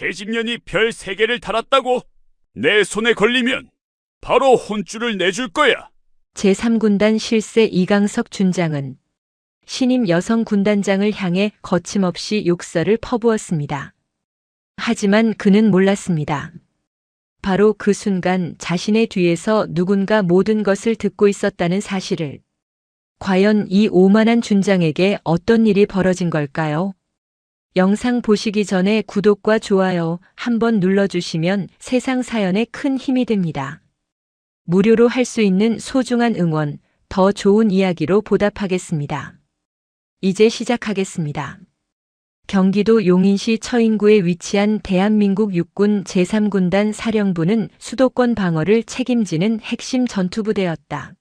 계집년이 별 3개를 달았다고? 내 손에 걸리면 바로 혼쭐을 내줄 거야. 제3군단 실세 이강석 준장은 신임 여성 군단장을 향해 거침없이 욕설을 퍼부었습니다. 하지만 그는 몰랐습니다. 바로 그 순간 자신의 뒤에서 누군가 모든 것을 듣고 있었다는 사실을. 과연 이 오만한 준장에게 어떤 일이 벌어진 걸까요? 영상 보시기 전에 구독과 좋아요 한번 눌러주시면 세상 사연에 큰 힘이 됩니다. 무료로 할 수 있는 소중한 응원, 더 좋은 이야기로 보답하겠습니다. 이제 시작하겠습니다. 경기도 용인시 처인구에 위치한 대한민국 육군 제3군단 사령부는 수도권 방어를 책임지는 핵심 전투부대였다.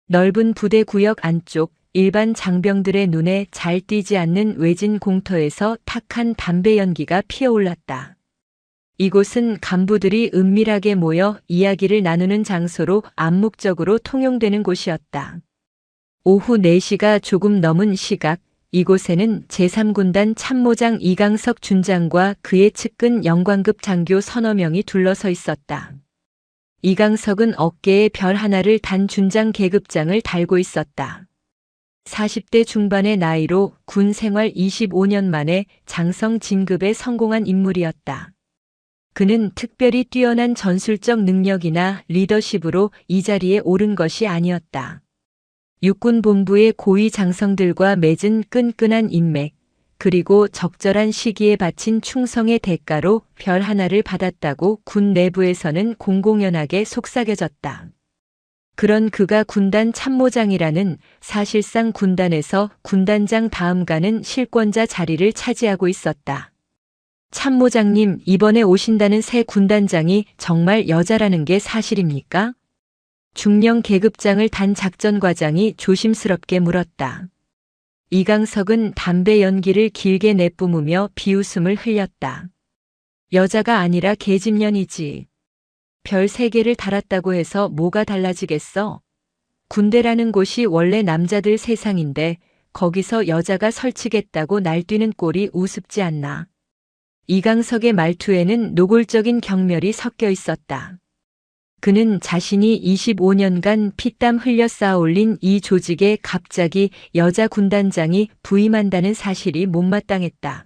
넓은 부대 구역 안쪽 일반 장병들의 눈에 잘 띄지 않는 외진 공터에서 탁한 담배 연기가 피어올랐다. 이곳은 간부들이 은밀하게 모여 이야기를 나누는 장소로 암묵적으로 통용되는 곳이었다. 오후 4시가 조금 넘은 시각, 이곳에는 제3군단 참모장 이강석 준장과 그의 측근 영관급 장교 서너 명이 둘러서 있었다. 이강석은 어깨에 별 하나를 단 준장 계급장을 달고 있었다. 40대 중반의 나이로 군 생활 25년 만에 장성 진급에 성공한 인물이었다. 그는 특별히 뛰어난 전술적 능력이나 리더십으로 이 자리에 오른 것이 아니었다. 육군본부의 고위 장성들과 맺은 끈끈한 인맥, 그리고 적절한 시기에 바친 충성의 대가로 별 하나를 받았다고 군 내부에서는 공공연하게 속삭여졌다. 그런 그가 군단 참모장이라는 사실상 군단에서 군단장 다음 가는 실권자 자리를 차지하고 있었다. 참모장님, 이번에 오신다는 새 군단장이 정말 여자라는 게 사실입니까? 중령 계급장을 단 작전과장이 조심스럽게 물었다. 이강석은 담배 연기를 길게 내뿜으며 비웃음을 흘렸다. 여자가 아니라 계집년이지. 별 3개를 달았다고 해서 뭐가 달라지겠어? 군대라는 곳이 원래 남자들 세상인데 거기서 여자가 설치겠다고 날뛰는 꼴이 우습지 않나. 이강석의 말투에는 노골적인 경멸이 섞여 있었다. 그는 자신이 25년간 피땀 흘려 쌓아올린 이 조직에 갑자기 여자 군단장이 부임한다는 사실이 못마땅했다.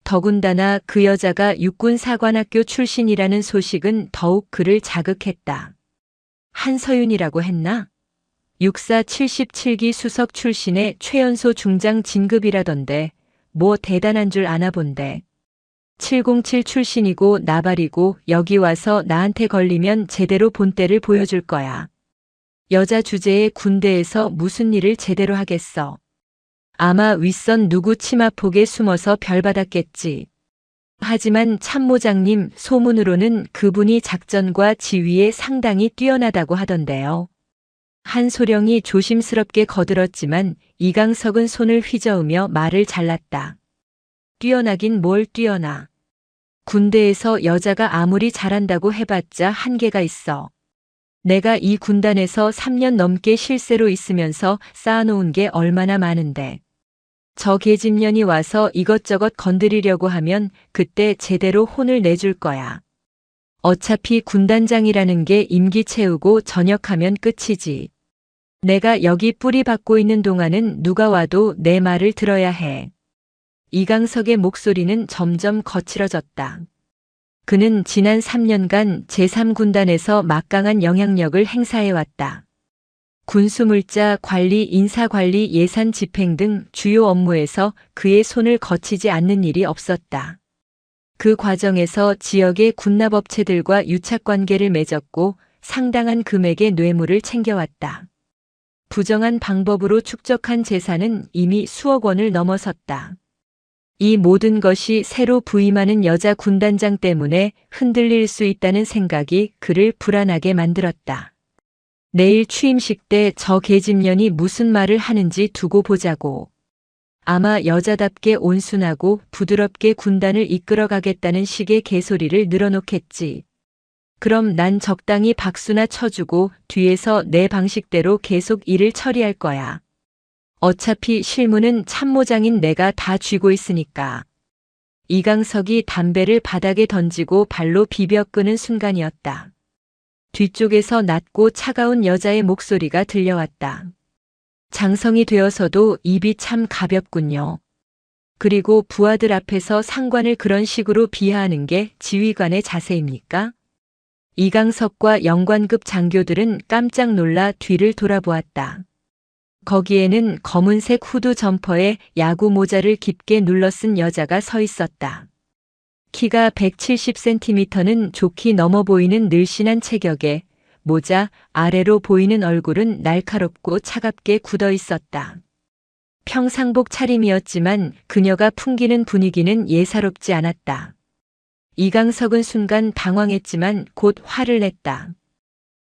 더군다나 그 여자가 육군사관학교 출신이라는 소식은 더욱 그를 자극했다. 한서윤이라고 했나? 육사 77기 수석 출신의 최연소 중장 진급이라던데 뭐 대단한 줄 아나 본데. 707 출신이고 나발이고 여기 와서 나한테 걸리면 제대로 본때를 보여줄 거야. 여자 주제에 군대에서 무슨 일을 제대로 하겠어. 아마 윗선 누구 치마폭에 숨어서 별 받았겠지. 하지만 참모장님, 소문으로는 그분이 작전과 지휘에 상당히 뛰어나다고 하던데요. 한소령이 조심스럽게 거들었지만 이강석은 손을 휘저으며 말을 잘랐다. 뛰어나긴 뭘 뛰어나. 군대에서 여자가 아무리 잘한다고 해봤자 한계가 있어. 내가 이 군단에서 3년 넘게 실세로 있으면서 쌓아놓은 게 얼마나 많은데. 저 계집년이 와서 이것저것 건드리려고 하면 그때 제대로 혼을 내줄 거야. 어차피 군단장이라는 게 임기 채우고 전역하면 끝이지. 내가 여기 뿌리 받고 있는 동안은 누가 와도 내 말을 들어야 해. 이강석의 목소리는 점점 거칠어졌다. 그는 지난 3년간 제3군단에서 막강한 영향력을 행사해왔다. 군수물자 관리, 인사관리, 예산 집행 등 주요 업무에서 그의 손을 거치지 않는 일이 없었다. 그 과정에서 지역의 군납업체들과 유착관계를 맺었고 상당한 금액의 뇌물을 챙겨왔다. 부정한 방법으로 축적한 재산은 이미 수억 원을 넘어섰다. 이 모든 것이 새로 부임하는 여자 군단장 때문에 흔들릴 수 있다는 생각이 그를 불안하게 만들었다. 내일 취임식 때 저 계집년이 무슨 말을 하는지 두고 보자고. 아마 여자답게 온순하고 부드럽게 군단을 이끌어가겠다는 식의 개소리를 늘어놓겠지. 그럼 난 적당히 박수나 쳐주고 뒤에서 내 방식대로 계속 일을 처리할 거야. 어차피 실무는 참모장인 내가 다 쥐고 있으니까. 이강석이 담배를 바닥에 던지고 발로 비벼 끄는 순간이었다. 뒤쪽에서 낮고 차가운 여자의 목소리가 들려왔다. 장성이 되어서도 입이 참 가볍군요. 그리고 부하들 앞에서 상관을 그런 식으로 비하하는 게 지휘관의 자세입니까? 이강석과 영관급 장교들은 깜짝 놀라 뒤를 돌아보았다. 거기에는 검은색 후드 점퍼에 야구 모자를 깊게 눌러쓴 여자가 서 있었다. 키가 170cm는 좋게 넘어 보이는 늘씬한 체격에 모자 아래로 보이는 얼굴은 날카롭고 차갑게 굳어 있었다. 평상복 차림이었지만 그녀가 풍기는 분위기는 예사롭지 않았다. 이강석은 순간 당황했지만 곧 화를 냈다.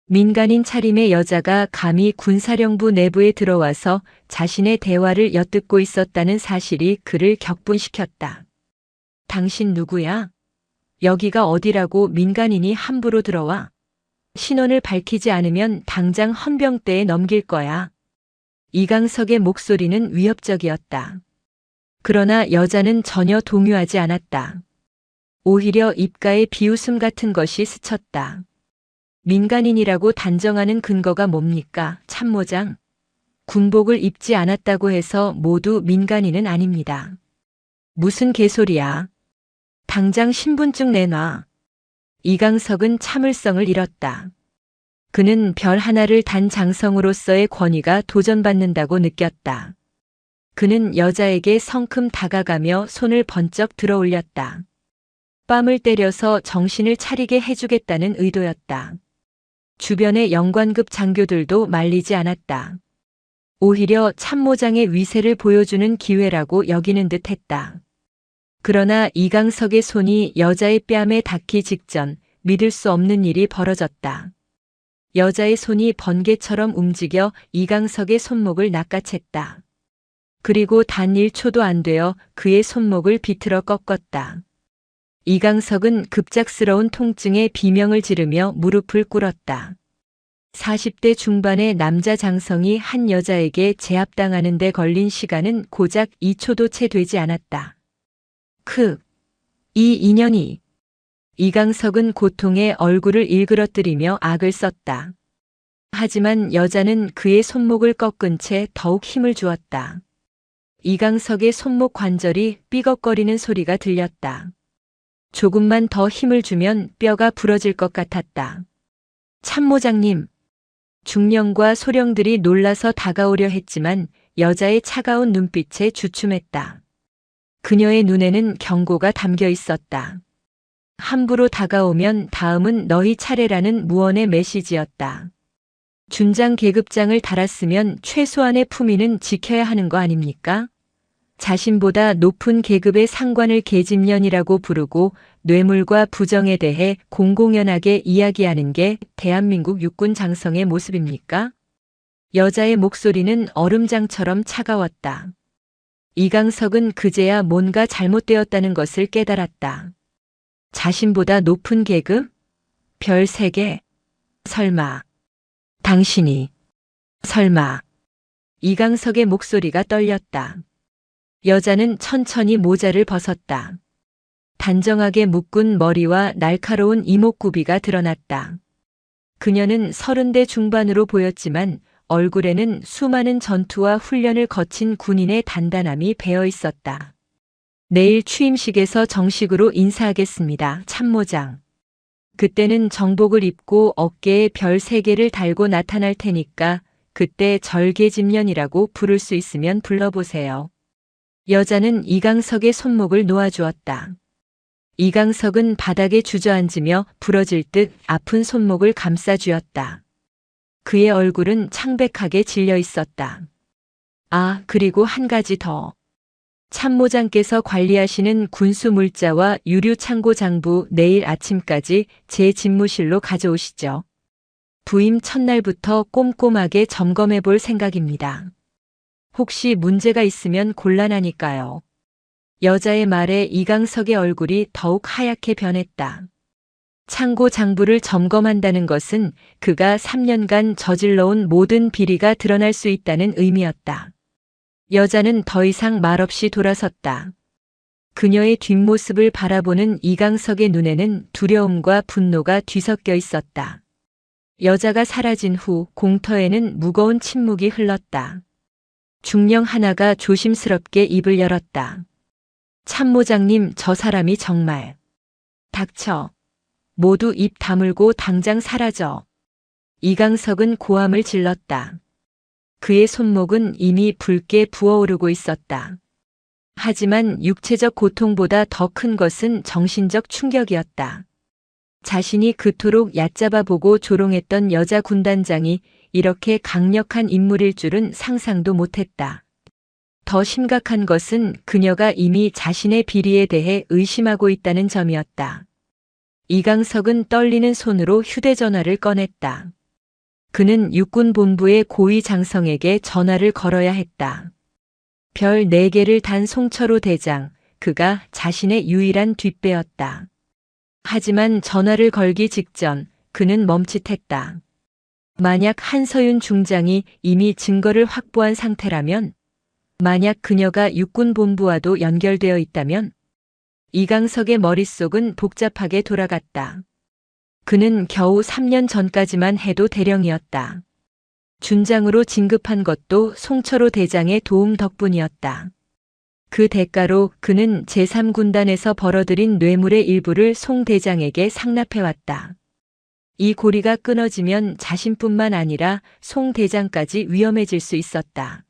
민간인 차림의 여자가 감히 군사령부 내부에 들어와서 자신의 대화를 엿듣고 있었다는 사실이 그를 격분시켰다. 당신 누구야? 여기가 어디라고 민간인이 함부로 들어와? 신원을 밝히지 않으면 당장 헌병대에 넘길 거야. 이강석의 목소리는 위협적이었다. 그러나 여자는 전혀 동요하지 않았다. 오히려 입가에 비웃음 같은 것이 스쳤다. 민간인이라고 단정하는 근거가 뭡니까, 참모장? 군복을 입지 않았다고 해서 모두 민간인은 아닙니다. 무슨 개소리야. 당장 신분증 내놔. 이강석은 참을성을 잃었다. 그는 별 하나를 단 장성으로서의 권위가 도전받는다고 느꼈다. 그는 여자에게 성큼 다가가며 손을 번쩍 들어 올렸다. 뺨을 때려서 정신을 차리게 해주겠다는 의도였다. 주변의 영관급 장교들도 말리지 않았다. 오히려 참모장의 위세를 보여주는 기회라고 여기는 듯 했다. 그러나 이강석의 손이 여자의 뺨에 닿기 직전 믿을 수 없는 일이 벌어졌다. 여자의 손이 번개처럼 움직여 이강석의 손목을 낚아챘다. 그리고 단 1초도 안 되어 그의 손목을 비틀어 꺾었다. 이강석은 급작스러운 통증에 비명을 지르며 무릎을 꿇었다. 40대 중반의 남자 장성이 한 여자에게 제압당하는 데 걸린 시간은 고작 2초도 채 되지 않았다. 이 인연이. 이강석은 고통에 얼굴을 일그러뜨리며 악을 썼다. 하지만 여자는 그의 손목을 꺾은 채 더욱 힘을 주었다. 이강석의 손목 관절이 삐걱거리는 소리가 들렸다. 조금만 더 힘을 주면 뼈가 부러질 것 같았다. 참모장님. 중령과 소령들이 놀라서 다가오려 했지만 여자의 차가운 눈빛에 주춤했다. 그녀의 눈에는 경고가 담겨 있었다. 함부로 다가오면 다음은 너희 차례라는 무언의 메시지였다. 준장 계급장을 달았으면 최소한의 품위는 지켜야 하는 거 아닙니까? 자신보다 높은 계급의 상관을 계집년이라고 부르고 뇌물과 부정에 대해 공공연하게 이야기하는 게 대한민국 육군 장성의 모습입니까? 여자의 목소리는 얼음장처럼 차가웠다. 이강석은 그제야 뭔가 잘못되었다는 것을 깨달았다. 자신보다 높은 계급? 별 3개? 설마. 당신이. 설마. 이강석의 목소리가 떨렸다. 여자는 천천히 모자를 벗었다. 단정하게 묶은 머리와 날카로운 이목구비가 드러났다. 그녀는 30대 중반으로 보였지만 얼굴에는 수많은 전투와 훈련을 거친 군인의 단단함이 배어 있었다. 내일 취임식에서 정식으로 인사하겠습니다, 참모장. 그때는 정복을 입고 어깨에 별 3개를 달고 나타날 테니까 그때 절개집년이라고 부를 수 있으면 불러보세요. 여자는 이강석의 손목을 놓아주었다. 이강석은 바닥에 주저앉으며 부러질 듯 아픈 손목을 감싸쥐었다. 그의 얼굴은 창백하게 질려 있었다. 아, 그리고 한 가지 더. 참모장께서 관리하시는 군수물자와 유류창고장부 내일 아침까지 제 집무실로 가져오시죠. 부임 첫날부터 꼼꼼하게 점검해 볼 생각입니다. 혹시 문제가 있으면 곤란하니까요. 여자의 말에 이강석의 얼굴이 더욱 하얗게 변했다. 창고 장부를 점검한다는 것은 그가 3년간 저질러온 모든 비리가 드러날 수 있다는 의미였다. 여자는 더 이상 말없이 돌아섰다. 그녀의 뒷모습을 바라보는 이강석의 눈에는 두려움과 분노가 뒤섞여 있었다. 여자가 사라진 후 공터에는 무거운 침묵이 흘렀다. 중령 하나가 조심스럽게 입을 열었다. 참모장님, 저 사람이 정말. 닥쳐. 모두 입 다물고 당장 사라져. 이강석은 고함을 질렀다. 그의 손목은 이미 붉게 부어오르고 있었다. 하지만 육체적 고통보다 더 큰 것은 정신적 충격이었다. 자신이 그토록 얕잡아 보고 조롱했던 여자 군단장이 이렇게 강력한 인물일 줄은 상상도 못했다. 더 심각한 것은 그녀가 이미 자신의 비리에 대해 의심하고 있다는 점이었다. 이강석은 떨리는 손으로 휴대전화를 꺼냈다. 그는 육군본부의 고위 장성에게 전화를 걸어야 했다. 별 4개를 단 송철호 대장, 그가 자신의 유일한 뒷배였다. 하지만 전화를 걸기 직전 그는 멈칫했다. 만약 한서윤 중장이 이미 증거를 확보한 상태라면, 만약 그녀가 육군본부와도 연결되어 있다면, 이강석의 머릿속은 복잡하게 돌아갔다. 그는 겨우 3년 전까지만 해도 대령이었다. 준장으로 진급한 것도 송철호 대장의 도움 덕분이었다. 그 대가로 그는 제3군단에서 벌어들인 뇌물의 일부를 송 대장에게 상납해왔다. 이 고리가 끊어지면 자신뿐만 아니라 송 대장까지 위험해질 수 있었다.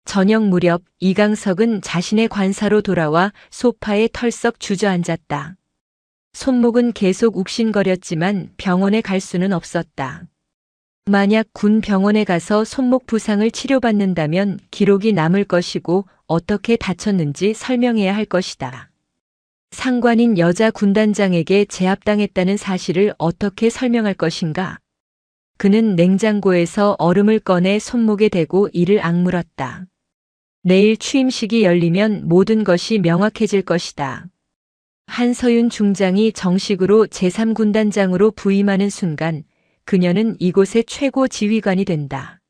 저녁 무렵 이강석은 자신의 관사로 돌아와 소파에 털썩 주저앉았다. 손목은 계속 욱신거렸지만 병원에 갈 수는 없었다. 만약 군 병원에 가서 손목 부상을 치료받는다면 기록이 남을 것이고 어떻게 다쳤는지 설명해야 할 것이다. 상관인 여자 군단장에게 제압당했다는 사실을 어떻게 설명할 것인가? 그는 냉장고에서 얼음을 꺼내 손목에 대고 이를 악물었다. 내일 취임식이 열리면 모든 것이 명확해질 것이다. 한서윤 중장이 정식으로 제3군단장으로 부임하는 순간 그녀는 이곳의 최고 지휘관이 된다.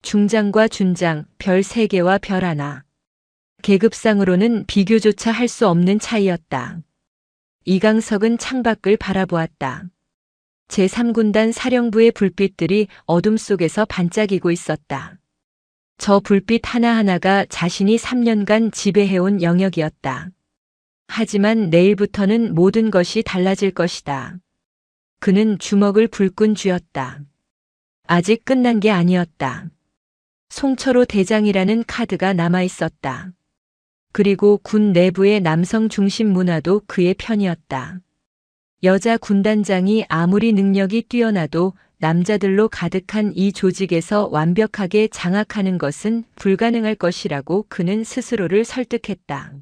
중장과 준장, 별 3개와 별 1. 계급상으로는 비교조차 할 수 없는 차이였다. 이강석은 창밖을 바라보았다. 제3군단 사령부의 불빛들이 어둠 속에서 반짝이고 있었다. 저 불빛 하나하나가 자신이 3년간 지배해온 영역이었다. 하지만 내일부터는 모든 것이 달라질 것이다. 그는 주먹을 불끈 쥐었다. 아직 끝난 게 아니었다. 송철호 대장이라는 카드가 남아있었다. 그리고 군 내부의 남성 중심 문화도 그의 편이었다. 여자 군단장이 아무리 능력이 뛰어나도 남자들로 가득한 이 조직에서 완벽하게 장악하는 것은 불가능할 것이라고 그는 스스로를 설득했다.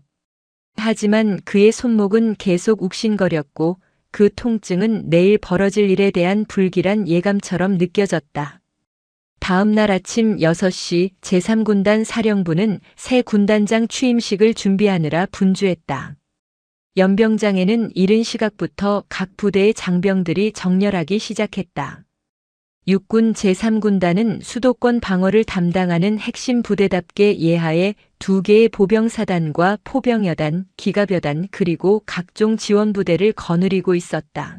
하지만 그의 손목은 계속 욱신거렸고 그 통증은 내일 벌어질 일에 대한 불길한 예감처럼 느껴졌다. 다음 날 아침 6시 제3군단 사령부는 새 군단장 취임식을 준비하느라 분주했다. 연병장에는 이른 시각부터 각 부대의 장병들이 정렬하기 시작했다. 육군 제3군단은 수도권 방어를 담당하는 핵심 부대답게 예하에 2개의 보병사단과 포병여단, 기갑여단 그리고 각종 지원부대를 거느리고 있었다.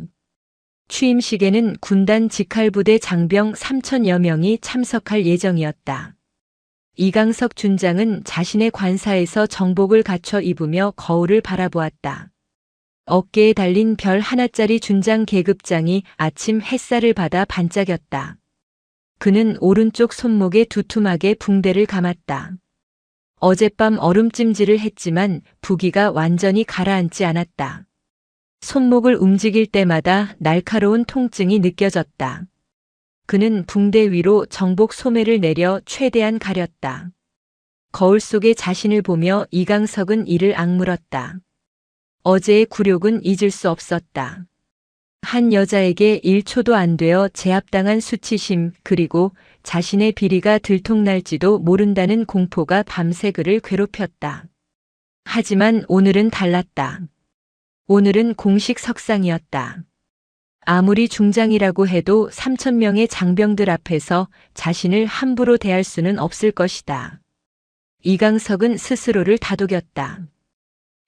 취임식에는 군단 직할부대 장병 3,000여 명이 참석할 예정이었다. 이강석 준장은 자신의 관사에서 정복을 갖춰 입으며 거울을 바라보았다. 어깨에 달린 별 1짜리 준장 계급장이 아침 햇살을 받아 반짝였다. 그는 오른쪽 손목에 두툼하게 붕대를 감았다. 어젯밤 얼음찜질을 했지만 부기가 완전히 가라앉지 않았다. 손목을 움직일 때마다 날카로운 통증이 느껴졌다. 그는 붕대 위로 정복 소매를 내려 최대한 가렸다. 거울 속의 자신을 보며 이강석은 이를 악물었다. 어제의 굴욕은 잊을 수 없었다. 한 여자에게 1초도 안 되어 제압당한 수치심 그리고 자신의 비리가 들통날지도 모른다는 공포가 밤새 그를 괴롭혔다. 하지만 오늘은 달랐다. 오늘은 공식 석상이었다. 아무리 중장이라고 해도 3,000명의 장병들 앞에서 자신을 함부로 대할 수는 없을 것이다. 이강석은 스스로를 다독였다.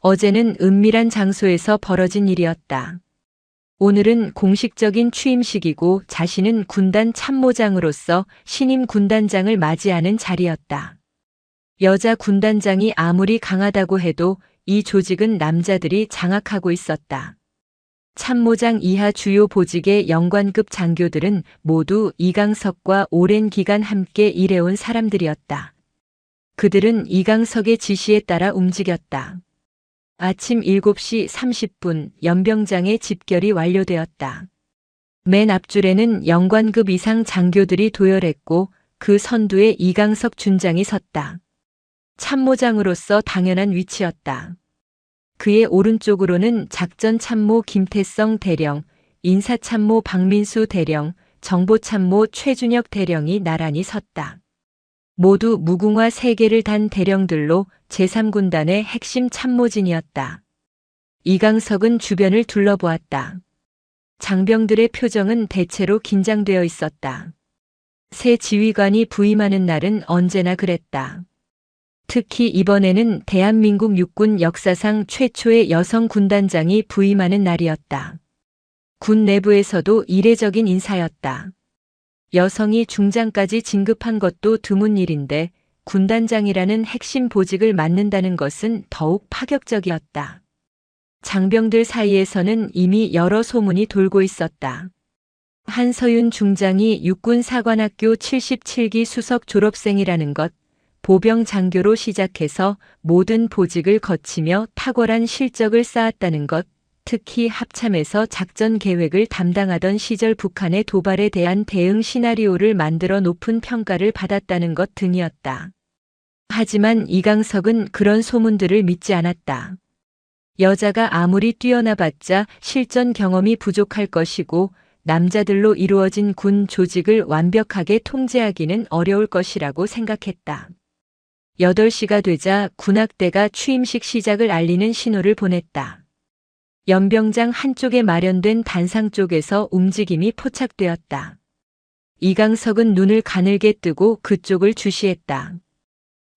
어제는 은밀한 장소에서 벌어진 일이었다. 오늘은 공식적인 취임식이고 자신은 군단 참모장으로서 신임 군단장을 맞이하는 자리였다. 여자 군단장이 아무리 강하다고 해도 이 조직은 남자들이 장악하고 있었다. 참모장 이하 주요 보직의 영관급 장교들은 모두 이강석과 오랜 기간 함께 일해온 사람들이었다. 그들은 이강석의 지시에 따라 움직였다. 아침 7시 30분 연병장의 집결이 완료되었다. 맨 앞줄에는 영관급 이상 장교들이 도열했고 그 선두에 이강석 준장이 섰다. 참모장으로서 당연한 위치였다. 그의 오른쪽으로는 작전참모 김태성 대령, 인사참모 박민수 대령, 정보참모 최준혁 대령이 나란히 섰다. 모두 무궁화 3개를 단 대령들로 제3군단의 핵심 참모진이었다. 이강석은 주변을 둘러보았다. 장병들의 표정은 대체로 긴장되어 있었다. 새 지휘관이 부임하는 날은 언제나 그랬다. 특히 이번에는 대한민국 육군 역사상 최초의 여성 군단장이 부임하는 날이었다. 군 내부에서도 이례적인 인사였다. 여성이 중장까지 진급한 것도 드문 일인데 군단장이라는 핵심 보직을 맡는다는 것은 더욱 파격적이었다. 장병들 사이에서는 이미 여러 소문이 돌고 있었다. 한서윤 중장이 육군사관학교 77기 수석 졸업생이라는 것, 보병 장교로 시작해서 모든 보직을 거치며 탁월한 실적을 쌓았다는 것, 특히 합참에서 작전 계획을 담당하던 시절 북한의 도발에 대한 대응 시나리오를 만들어 높은 평가를 받았다는 것 등이었다. 하지만 이강석은 그런 소문들을 믿지 않았다. 여자가 아무리 뛰어나봤자 실전 경험이 부족할 것이고 남자들로 이루어진 군 조직을 완벽하게 통제하기는 어려울 것이라고 생각했다. 8시가 되자 군악대가 취임식 시작을 알리는 신호를 보냈다. 연병장 한쪽에 마련된 단상 쪽에서 움직임이 포착되었다. 이강석은 눈을 가늘게 뜨고 그쪽을 주시했다.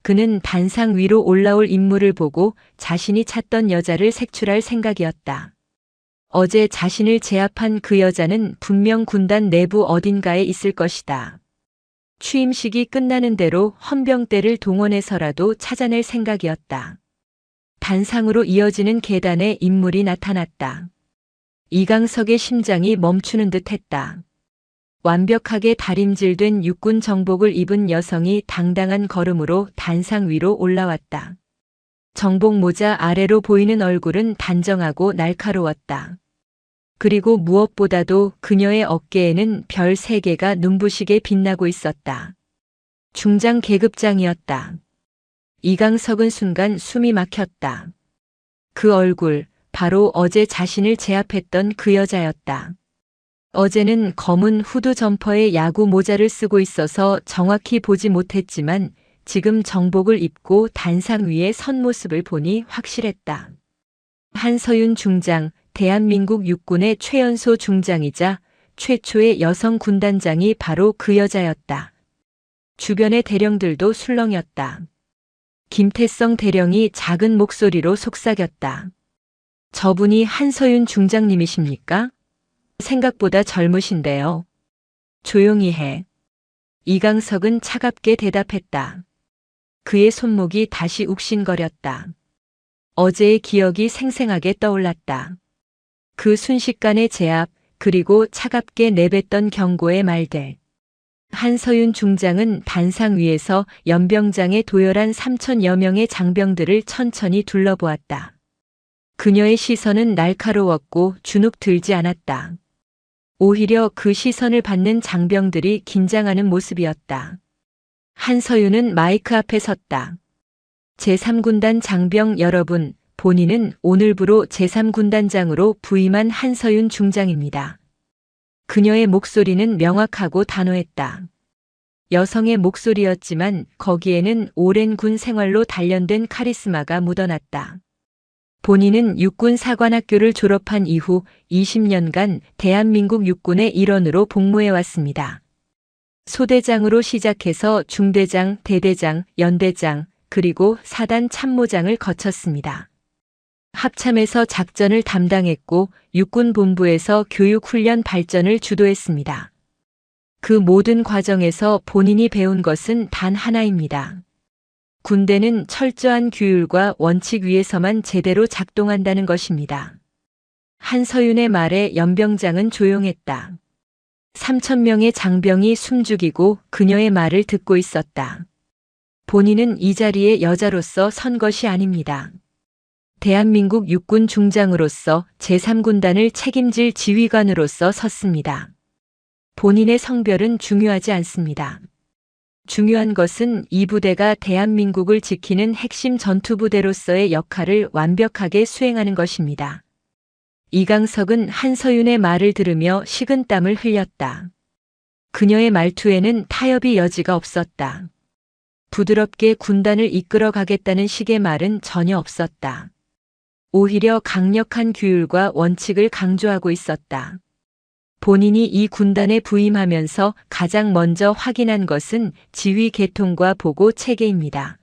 그는 단상 위로 올라올 인물을 보고 자신이 찾던 여자를 색출할 생각이었다. 어제 자신을 제압한 그 여자는 분명 군단 내부 어딘가에 있을 것이다. 취임식이 끝나는 대로 헌병대를 동원해서라도 찾아낼 생각이었다. 단상으로 이어지는 계단에 인물이 나타났다. 이강석의 심장이 멈추는 듯 했다. 완벽하게 다림질된 육군 정복을 입은 여성이 당당한 걸음으로 단상 위로 올라왔다. 정복 모자 아래로 보이는 얼굴은 단정하고 날카로웠다. 그리고 무엇보다도 그녀의 어깨에는 별 3개가 눈부시게 빛나고 있었다. 중장 계급장이었다. 이강석은 순간 숨이 막혔다. 그 얼굴, 바로 어제 자신을 제압했던 그 여자였다. 어제는 검은 후드 점퍼에 야구 모자를 쓰고 있어서 정확히 보지 못했지만 지금 정복을 입고 단상 위에 선 모습을 보니 확실했다. 한서윤 중장, 대한민국 육군의 최연소 중장이자 최초의 여성 군단장이 바로 그 여자였다. 주변의 대령들도 술렁였다. 김태성 대령이 작은 목소리로 속삭였다. 저분이 한서윤 중장님이십니까? 생각보다 젊으신데요. 조용히 해. 이강석은 차갑게 대답했다. 그의 손목이 다시 욱신거렸다. 어제의 기억이 생생하게 떠올랐다. 그 순식간의 제압, 그리고 차갑게 내뱉던 경고의 말들. 한서윤 중장은 단상 위에서 연병장에 도열한 3,000여 명의 장병들을 천천히 둘러보았다. 그녀의 시선은 날카로웠고 주눅 들지 않았다. 오히려 그 시선을 받는 장병들이 긴장하는 모습이었다. 한서윤은 마이크 앞에 섰다. 제3군단 장병 여러분, 본인은 오늘부로 제3군단장으로 부임한 한서윤 중장입니다. 그녀의 목소리는 명확하고 단호했다. 여성의 목소리였지만 거기에는 오랜 군 생활로 단련된 카리스마가 묻어났다. 본인은 육군사관학교를 졸업한 이후 20년간 대한민국 육군의 일원으로 복무해왔습니다. 소대장으로 시작해서 중대장, 대대장, 연대장, 그리고 사단 참모장을 거쳤습니다. 합참에서 작전을 담당했고 육군본부에서 교육훈련 발전을 주도했습니다. 그 모든 과정에서 본인이 배운 것은 단 하나입니다. 군대는 철저한 규율과 원칙 위에서만 제대로 작동한다는 것입니다. 한서윤의 말에 연병장은 조용했다. 3,000명의 장병이 숨죽이고 그녀의 말을 듣고 있었다. 본인은 이 자리에 여자로서 선 것이 아닙니다. 대한민국 육군 중장으로서 제3군단을 책임질 지휘관으로서 섰습니다. 본인의 성별은 중요하지 않습니다. 중요한 것은 이 부대가 대한민국을 지키는 핵심 전투부대로서의 역할을 완벽하게 수행하는 것입니다. 이강석은 한서윤의 말을 들으며 식은땀을 흘렸다. 그녀의 말투에는 타협의 여지가 없었다. 부드럽게 군단을 이끌어 가겠다는 식의 말은 전혀 없었다. 오히려 강력한 규율과 원칙을 강조하고 있었다. 본인이 이 군단에 부임하면서 가장 먼저 확인한 것은 지휘 계통과 보고 체계입니다.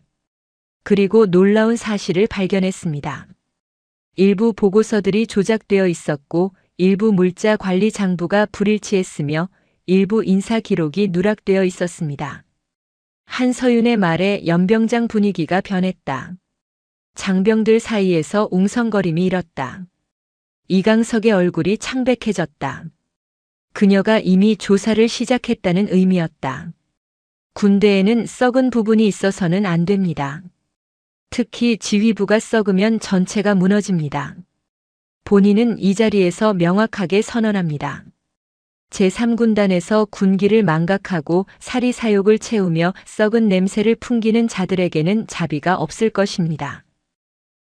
그리고 놀라운 사실을 발견했습니다. 일부 보고서들이 조작되어 있었고 일부 물자 관리 장부가 불일치했으며 일부 인사 기록이 누락되어 있었습니다. 한서윤의 말에 연병장 분위기가 변했다. 장병들 사이에서 웅성거림이 일었다. 이강석의 얼굴이 창백해졌다. 그녀가 이미 조사를 시작했다는 의미였다. 군대에는 썩은 부분이 있어서는 안 됩니다. 특히 지휘부가 썩으면 전체가 무너집니다. 본인은 이 자리에서 명확하게 선언합니다. 제3군단에서 군기를 망각하고 사리사욕을 채우며 썩은 냄새를 풍기는 자들에게는 자비가 없을 것입니다.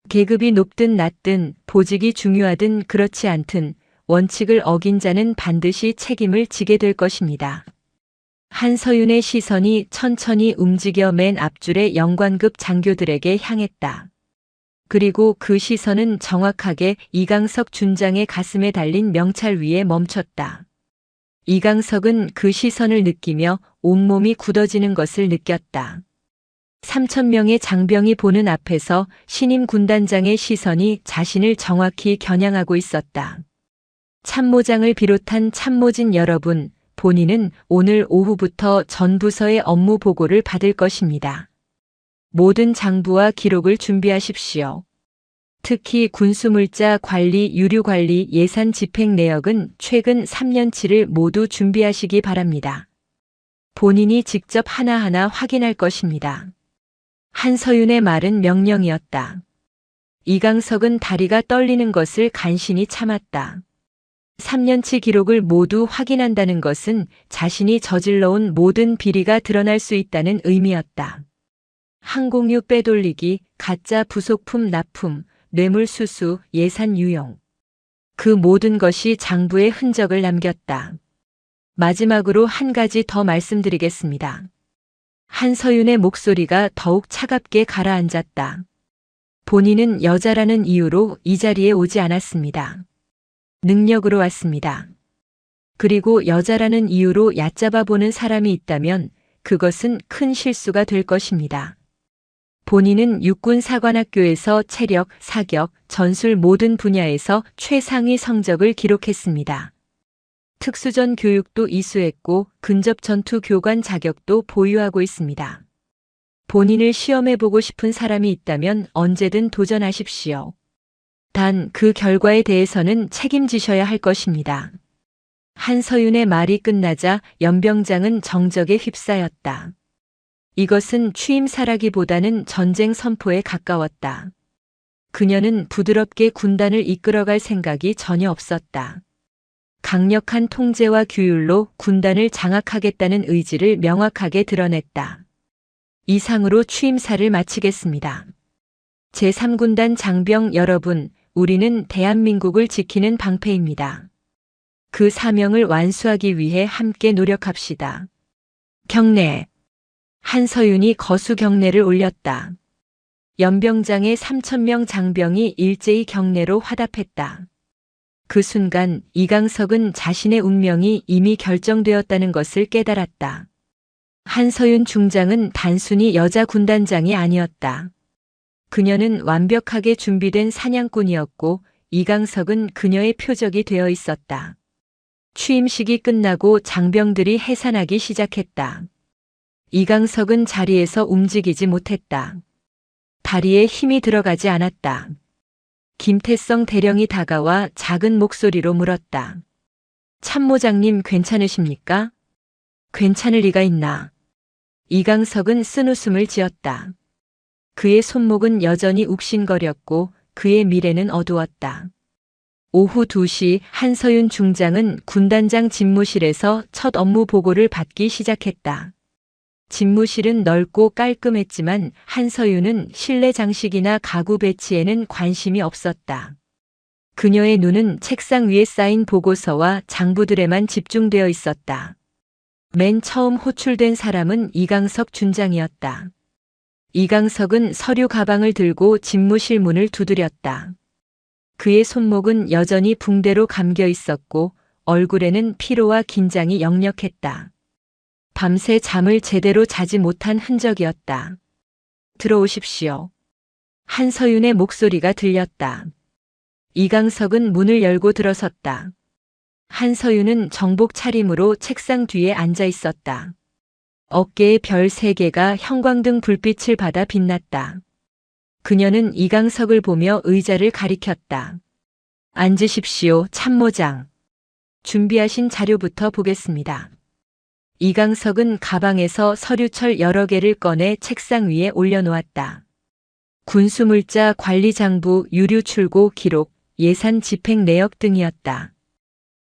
계급이 높든 낮든 보직이 중요하든 그렇지 않든 원칙을 어긴 자는 반드시 책임을 지게 될 것입니다. 한서윤의 시선이 천천히 움직여 맨 앞줄의 영관급 장교들에게 향했다. 그리고 그 시선은 정확하게 이강석 준장의 가슴에 달린 명찰 위에 멈췄다. 이강석은 그 시선을 느끼며 온몸이 굳어지는 것을 느꼈다. 3,000명의 장병이 보는 앞에서 신임 군단장의 시선이 자신을 정확히 겨냥하고 있었다. 참모장을 비롯한 참모진 여러분, 본인은 오늘 오후부터 전 부서의 업무 보고를 받을 것입니다. 모든 장부와 기록을 준비하십시오. 특히 군수물자 관리, 유류관리, 예산 집행 내역은 최근 3년치를 모두 준비하시기 바랍니다. 본인이 직접 하나하나 확인할 것입니다. 한서윤의 말은 명령이었다. 이강석은 다리가 떨리는 것을 간신히 참았다. 3년치 기록을 모두 확인한다는 것은 자신이 저질러온 모든 비리가 드러날 수 있다는 의미였다. 항공유 빼돌리기, 가짜 부속품 납품, 뇌물 수수, 예산 유용. 그 모든 것이 장부에 흔적을 남겼다. 마지막으로 한 가지 더 말씀드리겠습니다. 한서윤의 목소리가 더욱 차갑게 가라앉았다. 본인은 여자라는 이유로 이 자리에 오지 않았습니다. 능력으로 왔습니다. 그리고 여자라는 이유로 얕잡아 보는 사람이 있다면 그것은 큰 실수가 될 것입니다. 본인은 육군사관학교에서 체력, 사격, 전술 모든 분야에서 최상위 성적을 기록했습니다. 특수전 교육도 이수했고 근접전투 교관 자격도 보유하고 있습니다. 본인을 시험해보고 싶은 사람이 있다면 언제든 도전하십시오. 단 그 결과에 대해서는 책임지셔야 할 것입니다. 한서윤의 말이 끝나자 연병장은 정적에 휩싸였다. 이것은 취임사라기보다는 전쟁 선포에 가까웠다. 그녀는 부드럽게 군단을 이끌어갈 생각이 전혀 없었다. 강력한 통제와 규율로 군단을 장악하겠다는 의지를 명확하게 드러냈다. 이상으로 취임사를 마치겠습니다. 제3군단 장병 여러분, 우리는 대한민국을 지키는 방패입니다. 그 사명을 완수하기 위해 함께 노력합시다. 경례. 한서윤이 거수 경례를 올렸다. 연병장의 3,000명 장병이 일제히 경례로 화답했다. 그 순간 이강석은 자신의 운명이 이미 결정되었다는 것을 깨달았다. 한서윤 중장은 단순히 여자 군단장이 아니었다. 그녀는 완벽하게 준비된 사냥꾼이었고 이강석은 그녀의 표적이 되어 있었다. 취임식이 끝나고 장병들이 해산하기 시작했다. 이강석은 자리에서 움직이지 못했다. 다리에 힘이 들어가지 않았다. 김태성 대령이 다가와 작은 목소리로 물었다. 참모장님 괜찮으십니까? 괜찮을 리가 있나? 이강석은 쓴웃음을 지었다. 그의 손목은 여전히 욱신거렸고 그의 미래는 어두웠다. 오후 2시 한서윤 중장은 군단장 집무실에서 첫 업무 보고를 받기 시작했다. 집무실은 넓고 깔끔했지만 한서윤은 실내 장식이나 가구 배치에는 관심이 없었다. 그녀의 눈은 책상 위에 쌓인 보고서와 장부들에만 집중되어 있었다. 맨 처음 호출된 사람은 이강석 준장이었다. 이강석은 서류 가방을 들고 집무실 문을 두드렸다. 그의 손목은 여전히 붕대로 감겨 있었고 얼굴에는 피로와 긴장이 역력했다. 밤새 잠을 제대로 자지 못한 흔적이었다. 들어오십시오. 한서윤의 목소리가 들렸다. 이강석은 문을 열고 들어섰다. 한서윤은 정복 차림으로 책상 뒤에 앉아 있었다. 어깨에 별 3개가 형광등 불빛을 받아 빛났다. 그녀는 이강석을 보며 의자를 가리켰다. 앉으십시오, 참모장. 준비하신 자료부터 보겠습니다. 이강석은 가방에서 서류철 여러 개를 꺼내 책상 위에 올려놓았다. 군수물자 관리장부 유류 출고 기록, 예산 집행 내역 등이었다.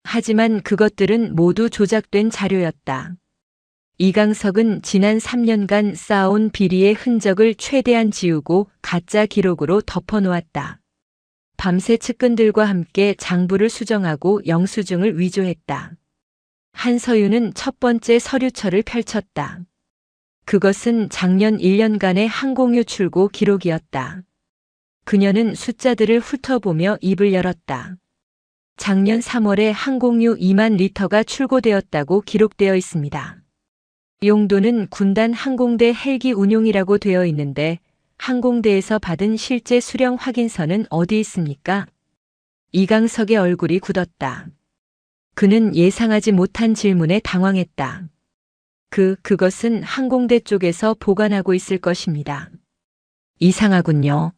하지만 그것들은 모두 조작된 자료였다. 이강석은 지난 3년간 쌓아온 비리의 흔적을 최대한 지우고 가짜 기록으로 덮어놓았다. 밤새 측근들과 함께 장부를 수정하고 영수증을 위조했다. 한서윤은 첫 번째 서류철을 펼쳤다. 그것은 작년 1년간의 항공유 출고 기록이었다. 그녀는 숫자들을 훑어보며 입을 열었다. 작년 3월에 항공유 2만 리터가 출고되었다고 기록되어 있습니다. 용도는 군단 항공대 헬기 운용이라고 되어 있는데 항공대에서 받은 실제 수령 확인서는 어디 있습니까? 이강석의 얼굴이 굳었다. 그는 예상하지 못한 질문에 당황했다. 그것은 항공대 쪽에서 보관하고 있을 것입니다. 이상하군요.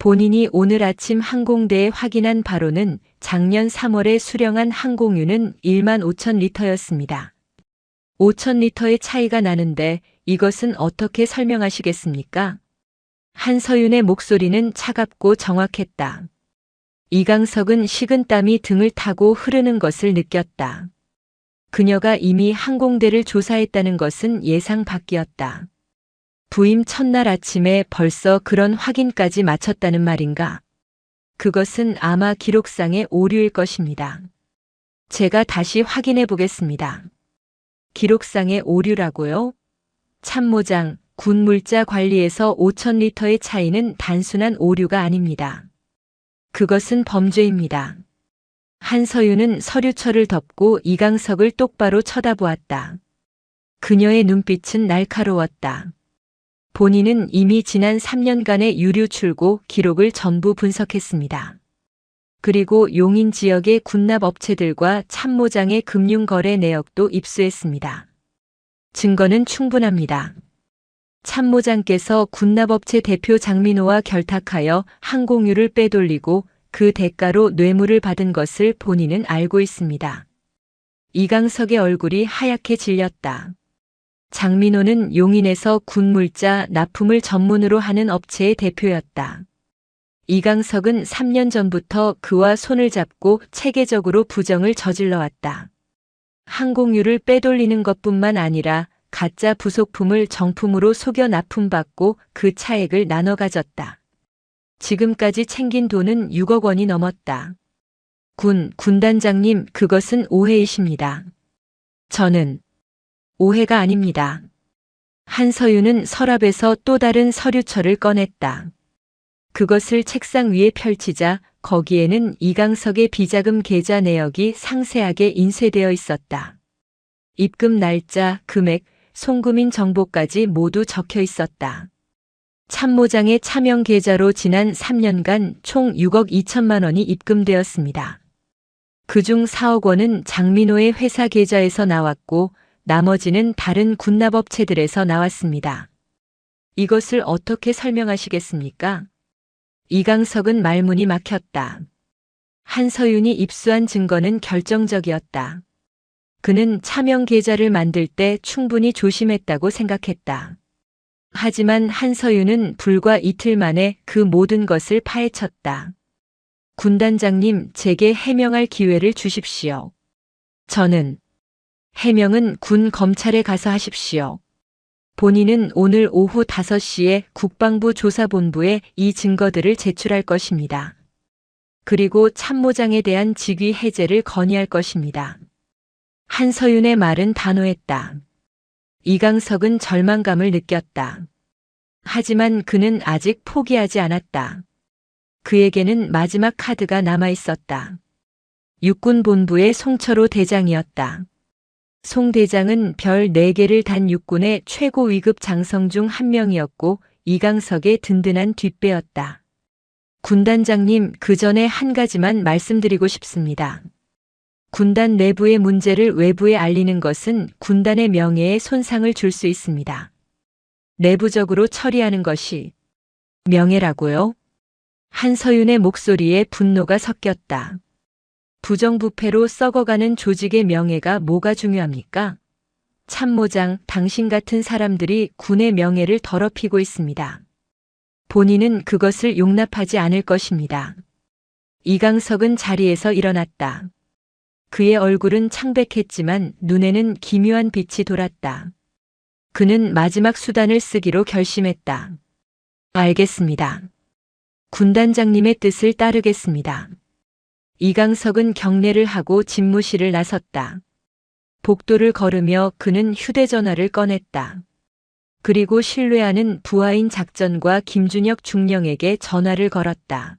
본인이 오늘 아침 항공대에 확인한 바로는 작년 3월에 수령한 항공유는 1만 5천 리터였습니다. 5천 리터의 차이가 나는데 이것은 어떻게 설명하시겠습니까? 한서윤의 목소리는 차갑고 정확했다. 이강석은 식은땀이 등을 타고 흐르는 것을 느꼈다. 그녀가 이미 항공대를 조사했다는 것은 예상 밖이었다. 부임 첫날 아침에 벌써 그런 확인까지 마쳤다는 말인가? 그것은 아마 기록상의 오류일 것입니다. 제가 다시 확인해 보겠습니다. 기록상의 오류라고요? 참모장, 군물자 관리에서 5천 리터의 차이는 단순한 오류가 아닙니다. 그것은 범죄입니다. 한서윤은 서류철을 덮고 이강석을 똑바로 쳐다보았다. 그녀의 눈빛은 날카로웠다. 본인은 이미 지난 3년간의 유류 출고 기록을 전부 분석했습니다. 그리고 용인 지역의 군납 업체들과 참모장의 금융거래 내역도 입수했습니다. 증거는 충분합니다. 참모장께서 군납업체 대표 장민호와 결탁하여 항공유를 빼돌리고 그 대가로 뇌물을 받은 것을 본인은 알고 있습니다. 이강석의 얼굴이 하얗게 질렸다. 장민호는 용인에서 군물자 납품을 전문으로 하는 업체의 대표였다. 이강석은 3년 전부터 그와 손을 잡고 체계적으로 부정을 저질러왔다. 항공유를 빼돌리는 것뿐만 아니라 가짜 부속품을 정품으로 속여 납품받고 그 차액을 나눠 가졌다. 지금까지 챙긴 돈은 6억 원이 넘었다. 군단장님, 그것은 오해이십니다. 저는 오해가 아닙니다. 한서윤은 서랍에서 또 다른 서류철을 꺼냈다. 그것을 책상 위에 펼치자 거기에는 이강석의 비자금 계좌 내역이 상세하게 인쇄되어 있었다. 입금 날짜, 금액, 송금인 정보까지 모두 적혀 있었다. 참모장의 차명 계좌로 지난 3년간 총 6억 2천만 원이 입금되었습니다. 그중 4억 원은 장민호의 회사 계좌에서 나왔고 나머지는 다른 군납업체들에서 나왔습니다. 이것을 어떻게 설명하시겠습니까? 이강석은 말문이 막혔다. 한서윤이 입수한 증거는 결정적이었다. 그는 차명 계좌를 만들 때 충분히 조심했다고 생각했다. 하지만 한서윤은 불과 이틀 만에 그 모든 것을 파헤쳤다. 군단장님, 제게 해명할 기회를 주십시오. 저는 해명은 군 검찰에 가서 하십시오. 본인은 오늘 오후 5시에 국방부 조사본부에 이 증거들을 제출할 것입니다. 그리고 참모장에 대한 직위 해제를 건의할 것입니다. 한서윤의 말은 단호했다. 이강석은 절망감을 느꼈다. 하지만 그는 아직 포기하지 않았다. 그에게는 마지막 카드가 남아 있었다. 육군본부의 송철호 대장이었다. 송 대장은 별 4개를 단 육군의 최고 위급 장성 중 한 명이었고 이강석의 든든한 뒷배였다. 군단장님, 그 전에 한 가지만 말씀드리고 싶습니다. 군단 내부의 문제를 외부에 알리는 것은 군단의 명예에 손상을 줄 수 있습니다. 내부적으로 처리하는 것이 명예라고요? 한서윤의 목소리에 분노가 섞였다. 부정부패로 썩어가는 조직의 명예가 뭐가 중요합니까? 참모장, 당신 같은 사람들이 군의 명예를 더럽히고 있습니다. 본인은 그것을 용납하지 않을 것입니다. 이강석은 자리에서 일어났다. 그의 얼굴은 창백했지만 눈에는 기묘한 빛이 돌았다. 그는 마지막 수단을 쓰기로 결심했다. 알겠습니다. 군단장님의 뜻을 따르겠습니다. 이강석은 경례를 하고 집무실을 나섰다. 복도를 걸으며 그는 휴대전화를 꺼냈다. 그리고 신뢰하는 부하인 작전과 김준혁 중령에게 전화를 걸었다.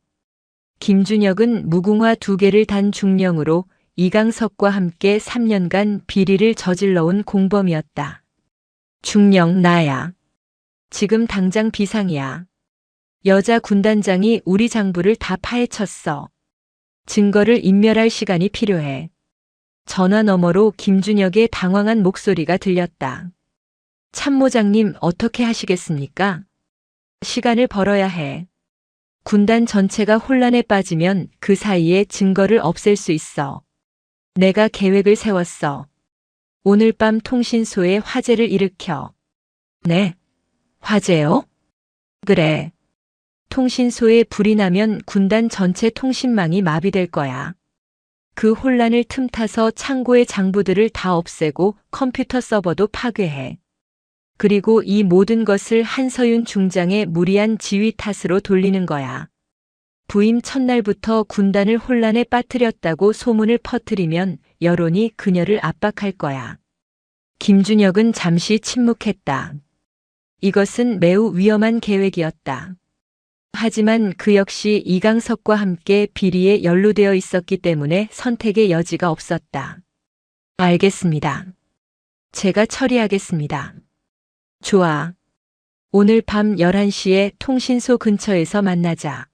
김준혁은 무궁화 2개를 단 중령으로 이강석과 함께 3년간 비리를 저질러온 공범이었다. 중령, 나야. 지금 당장 비상이야. 여자 군단장이 우리 장부를 다 파헤쳤어. 증거를 인멸할 시간이 필요해. 전화 너머로 김준혁의 당황한 목소리가 들렸다. 참모장님, 어떻게 하시겠습니까? 시간을 벌어야 해. 군단 전체가 혼란에 빠지면 그 사이에 증거를 없앨 수 있어. 내가 계획을 세웠어. 오늘 밤 통신소에 화재를 일으켜. 네? 화재요? 그래. 통신소에 불이 나면 군단 전체 통신망이 마비될 거야. 그 혼란을 틈타서 창고의 장부들을 다 없애고 컴퓨터 서버도 파괴해. 그리고 이 모든 것을 한서윤 중장의 무리한 지휘 탓으로 돌리는 거야. 부임 첫날부터 군단을 혼란에 빠뜨렸다고 소문을 퍼뜨리면 여론이 그녀를 압박할 거야. 김준혁은 잠시 침묵했다. 이것은 매우 위험한 계획이었다. 하지만 그 역시 이강석과 함께 비리에 연루되어 있었기 때문에 선택의 여지가 없었다. 알겠습니다. 제가 처리하겠습니다. 좋아. 오늘 밤 11시에 통신소 근처에서 만나자.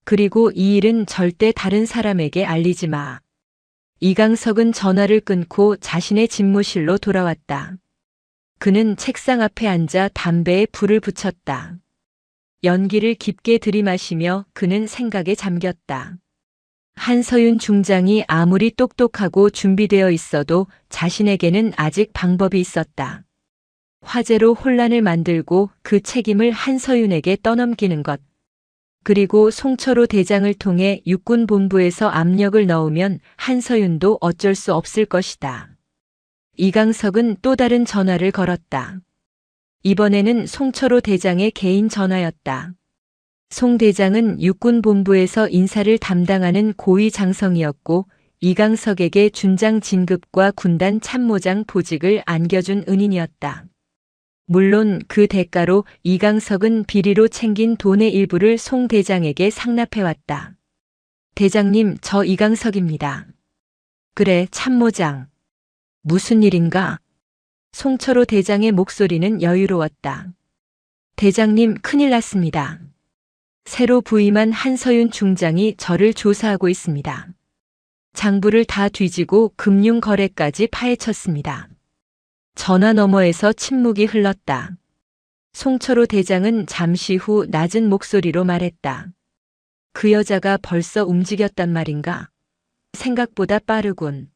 그리고 이 일은 절대 다른 사람에게 알리지 마. 이강석은 전화를 끊고 자신의 집무실로 돌아왔다. 그는 책상 앞에 앉아 담배에 불을 붙였다. 연기를 깊게 들이마시며 그는 생각에 잠겼다. 한서윤 중장이 아무리 똑똑하고 준비되어 있어도 자신에게는 아직 방법이 있었다. 화재로 혼란을 만들고 그 책임을 한서윤에게 떠넘기는 것. 그리고 송철호 대장을 통해 육군본부에서 압력을 넣으면 한서윤도 어쩔 수 없을 것이다. 이강석은 또 다른 전화를 걸었다. 이번에는 송철호 대장의 개인 전화였다. 송 대장은 육군본부에서 인사를 담당하는 고위 장성이었고 이강석에게 준장 진급과 군단 참모장 보직을 안겨준 은인이었다. 물론 그 대가로 이강석은 비리로 챙긴 돈의 일부를 송 대장에게 상납해왔다. 대장님, 저 이강석입니다. 그래, 참모장. 무슨 일인가? 송철호 대장의 목소리는 여유로웠다. 대장님, 큰일 났습니다. 새로 부임한 한서윤 중장이 저를 조사하고 있습니다. 장부를 다 뒤지고 금융거래까지 파헤쳤습니다. 전화 너머에서 침묵이 흘렀다. 송철호 대장은 잠시 후 낮은 목소리로 말했다. 그 여자가 벌써 움직였단 말인가? 생각보다 빠르군.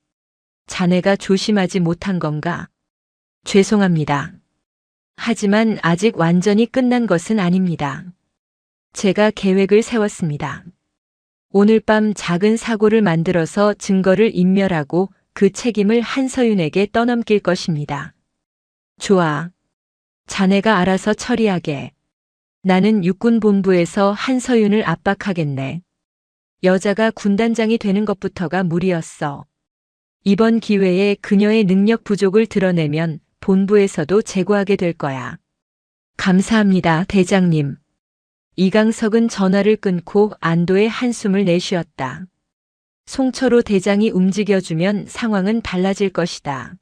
자네가 조심하지 못한 건가? 죄송합니다. 하지만 아직 완전히 끝난 것은 아닙니다. 제가 계획을 세웠습니다. 오늘 밤 작은 사고를 만들어서 증거를 인멸하고 그 책임을 한서윤에게 떠넘길 것입니다. 좋아. 자네가 알아서 처리하게. 나는 육군본부에서 한서윤을 압박하겠네. 여자가 군단장이 되는 것부터가 무리였어. 이번 기회에 그녀의 능력 부족을 드러내면 본부에서도 제고하게 될 거야. 감사합니다, 대장님. 이강석은 전화를 끊고 안도의 한숨을 내쉬었다. 송철호 대장이 움직여주면 상황은 달라질 것이다.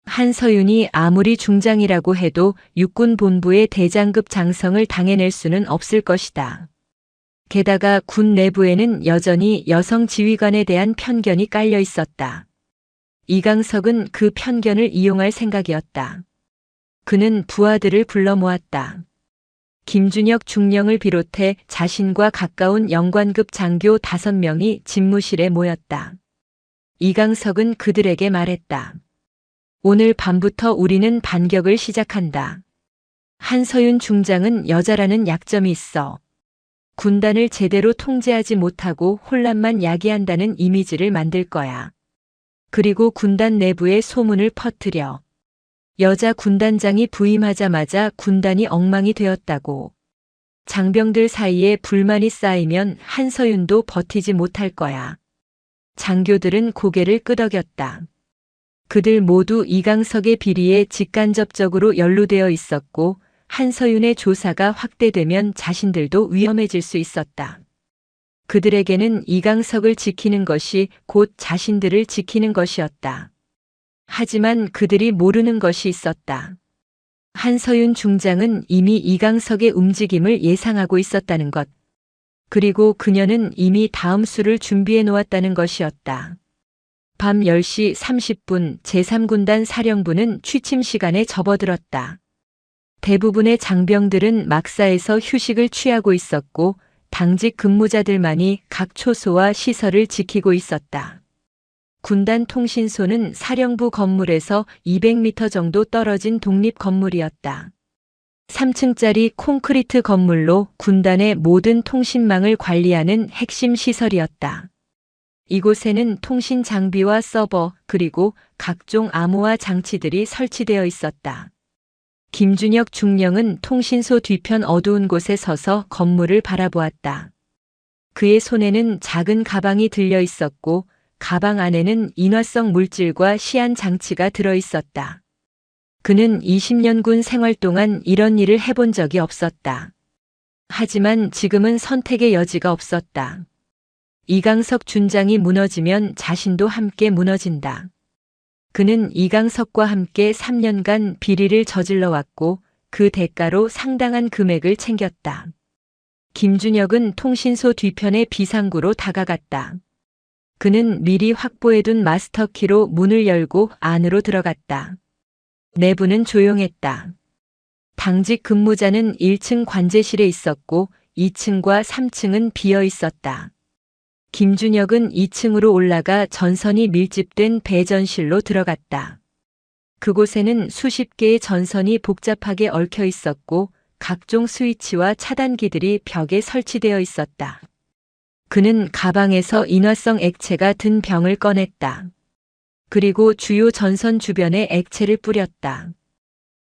한서윤이 아무리 중장이라고 해도 육군 본부의 대장급 장성을 당해낼 수는 없을 것이다. 게다가 군 내부에는 여전히 여성 지휘관에 대한 편견이 깔려 있었다. 이강석은 그 편견을 이용할 생각이었다. 그는 부하들을 불러 모았다. 김준혁 중령을 비롯해 자신과 가까운 영관급 장교 5명이 집무실에 모였다. 이강석은 그들에게 말했다. 오늘 밤부터 우리는 반격을 시작한다. 한서윤 중장은 여자라는 약점이 있어. 군단을 제대로 통제하지 못하고 혼란만 야기한다는 이미지를 만들 거야. 그리고 군단 내부에 소문을 퍼뜨려. 여자 군단장이 부임하자마자 군단이 엉망이 되었다고. 장병들 사이에 불만이 쌓이면 한서윤도 버티지 못할 거야. 장교들은 고개를 끄덕였다. 그들 모두 이강석의 비리에 직간접적으로 연루되어 있었고 한서윤의 조사가 확대되면 자신들도 위험해질 수 있었다. 그들에게는 이강석을 지키는 것이 곧 자신들을 지키는 것이었다. 하지만 그들이 모르는 것이 있었다. 한서윤 중장은 이미 이강석의 움직임을 예상하고 있었다는 것. 그리고 그녀는 이미 다음 수를 준비해 놓았다는 것이었다. 밤 10시 30분 제3군단 사령부는 취침 시간에 접어들었다. 대부분의 장병들은 막사에서 휴식을 취하고 있었고 당직 근무자들만이 각 초소와 시설을 지키고 있었다. 군단 통신소는 사령부 건물에서 200m 정도 떨어진 독립 건물이었다. 3층짜리 콘크리트 건물로 군단의 모든 통신망을 관리하는 핵심 시설이었다. 이곳에는 통신 장비와 서버 그리고 각종 암호화 장치들이 설치되어 있었다. 김준혁 중령은 통신소 뒤편 어두운 곳에 서서 건물을 바라보았다. 그의 손에는 작은 가방이 들려 있었고 가방 안에는 인화성 물질과 시안 장치가 들어 있었다. 그는 20년 군 생활 동안 이런 일을 해본 적이 없었다. 하지만 지금은 선택의 여지가 없었다. 이강석 준장이 무너지면 자신도 함께 무너진다. 그는 이강석과 함께 3년간 비리를 저질러 왔고 그 대가로 상당한 금액을 챙겼다. 김준혁은 통신소 뒤편의 비상구로 다가갔다. 그는 미리 확보해둔 마스터키로 문을 열고 안으로 들어갔다. 내부는 조용했다. 당직 근무자는 1층 관제실에 있었고 2층과 3층은 비어 있었다. 김준혁은 2층으로 올라가 전선이 밀집된 배전실로 들어갔다. 그곳에는 수십 개의 전선이 복잡하게 얽혀 있었고 각종 스위치와 차단기들이 벽에 설치되어 있었다. 그는 가방에서 인화성 액체가 든 병을 꺼냈다. 그리고 주요 전선 주변에 액체를 뿌렸다.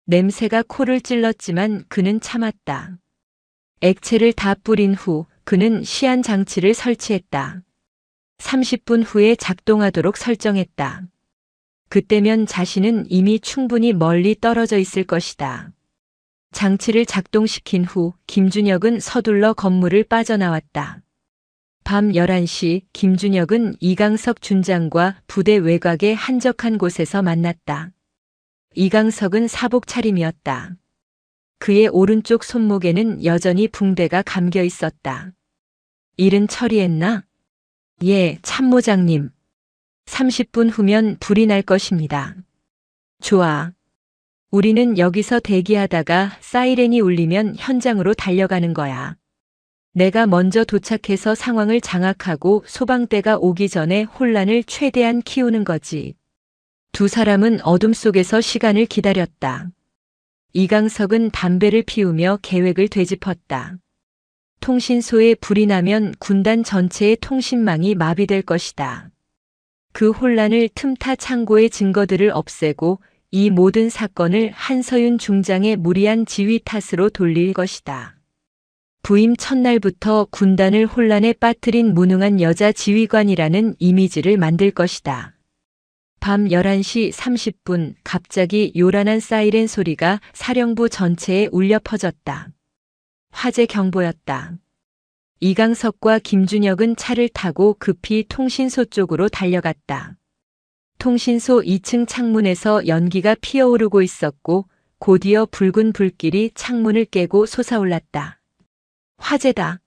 냄새가 코를 찔렀지만 그는 참았다. 액체를 다 뿌린 후 그는 시안 장치를 설치했다. 30분 후에 작동하도록 설정했다. 그때면 자신은 이미 충분히 멀리 떨어져 있을 것이다. 장치를 작동시킨 후 김준혁은 서둘러 건물을 빠져나왔다. 밤 11시 김준혁은 이강석 준장과 부대 외곽의 한적한 곳에서 만났다. 이강석은 사복 차림이었다. 그의 오른쪽 손목에는 여전히 붕대가 감겨 있었다. 일은 처리했나? 예, 참모장님. 30분 후면 불이 날 것입니다. 좋아. 우리는 여기서 대기하다가 사이렌이 울리면 현장으로 달려가는 거야. 내가 먼저 도착해서 상황을 장악하고 소방대가 오기 전에 혼란을 최대한 키우는 거지. 두 사람은 어둠 속에서 시간을 기다렸다. 이강석은 담배를 피우며 계획을 되짚었다. 통신소에 불이 나면 군단 전체의 통신망이 마비될 것이다. 그 혼란을 틈타 창고의 증거들을 없애고 이 모든 사건을 한서윤 중장의 무리한 지휘 탓으로 돌릴 것이다. 부임 첫날부터 군단을 혼란에 빠뜨린 무능한 여자 지휘관이라는 이미지를 만들 것이다. 밤 11시 30분 갑자기 요란한 사이렌 소리가 사령부 전체에 울려 퍼졌다. 화재 경보였다. 이강석과 김준혁은 차를 타고 급히 통신소 쪽으로 달려갔다. 통신소 2층 창문에서 연기가 피어오르고 있었고 곧이어 붉은 불길이 창문을 깨고 솟아올랐다. 화재다.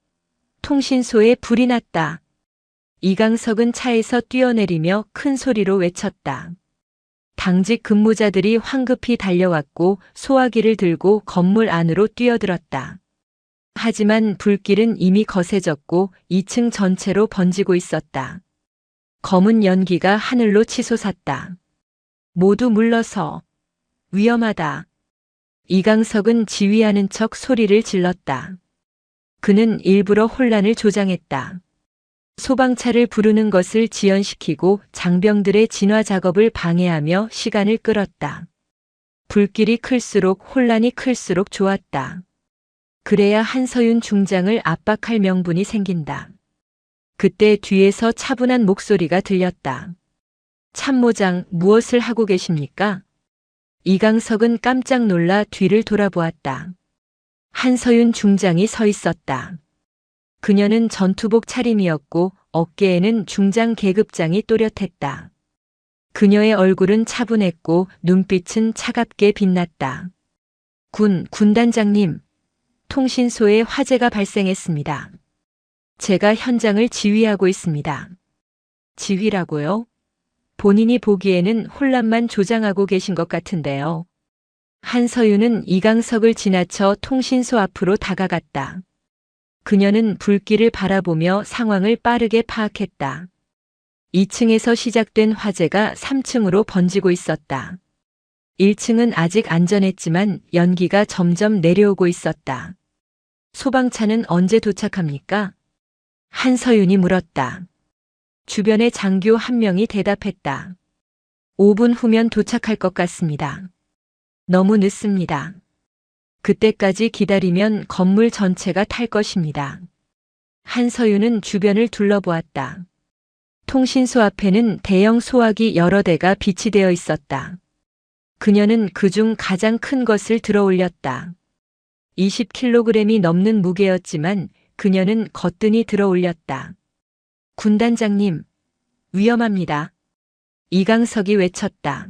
통신소에 불이 났다. 이강석은 차에서 뛰어내리며 큰 소리로 외쳤다. 당직 근무자들이 황급히 달려왔고 소화기를 들고 건물 안으로 뛰어들었다. 하지만 불길은 이미 거세졌고 2층 전체로 번지고 있었다. 검은 연기가 하늘로 치솟았다. 모두 물러서. 위험하다. 이강석은 지휘하는 척 소리를 질렀다. 그는 일부러 혼란을 조장했다. 소방차를 부르는 것을 지연시키고 장병들의 진화 작업을 방해하며 시간을 끌었다. 불길이 클수록 혼란이 클수록 좋았다. 그래야 한서윤 중장을 압박할 명분이 생긴다. 그때 뒤에서 차분한 목소리가 들렸다. 참모장, 무엇을 하고 계십니까? 이강석은 깜짝 놀라 뒤를 돌아보았다. 한서윤 중장이 서 있었다. 그녀는 전투복 차림이었고 어깨에는 중장 계급장이 또렷했다. 그녀의 얼굴은 차분했고 눈빛은 차갑게 빛났다. 군단장님, 통신소에 화재가 발생했습니다. 제가 현장을 지휘하고 있습니다. 지휘라고요? 본인이 보기에는 혼란만 조장하고 계신 것 같은데요. 한서윤은 이강석을 지나쳐 통신소 앞으로 다가갔다. 그녀는 불길을 바라보며 상황을 빠르게 파악했다. 2층에서 시작된 화재가 3층으로 번지고 있었다. 1층은 아직 안전했지만 연기가 점점 내려오고 있었다. 소방차는 언제 도착합니까? 한서윤이 물었다. 주변의 장교 한 명이 대답했다. 5분 후면 도착할 것 같습니다. 너무 늦습니다. 그때까지 기다리면 건물 전체가 탈 것입니다. 한서윤은 주변을 둘러보았다. 통신소 앞에는 대형 소화기 여러 대가 비치되어 있었다. 그녀는 그중 가장 큰 것을 들어 올렸다. 20kg이 넘는 무게였지만 그녀는 거뜬히 들어 올렸다. 군단장님, 위험합니다. 이강석이 외쳤다.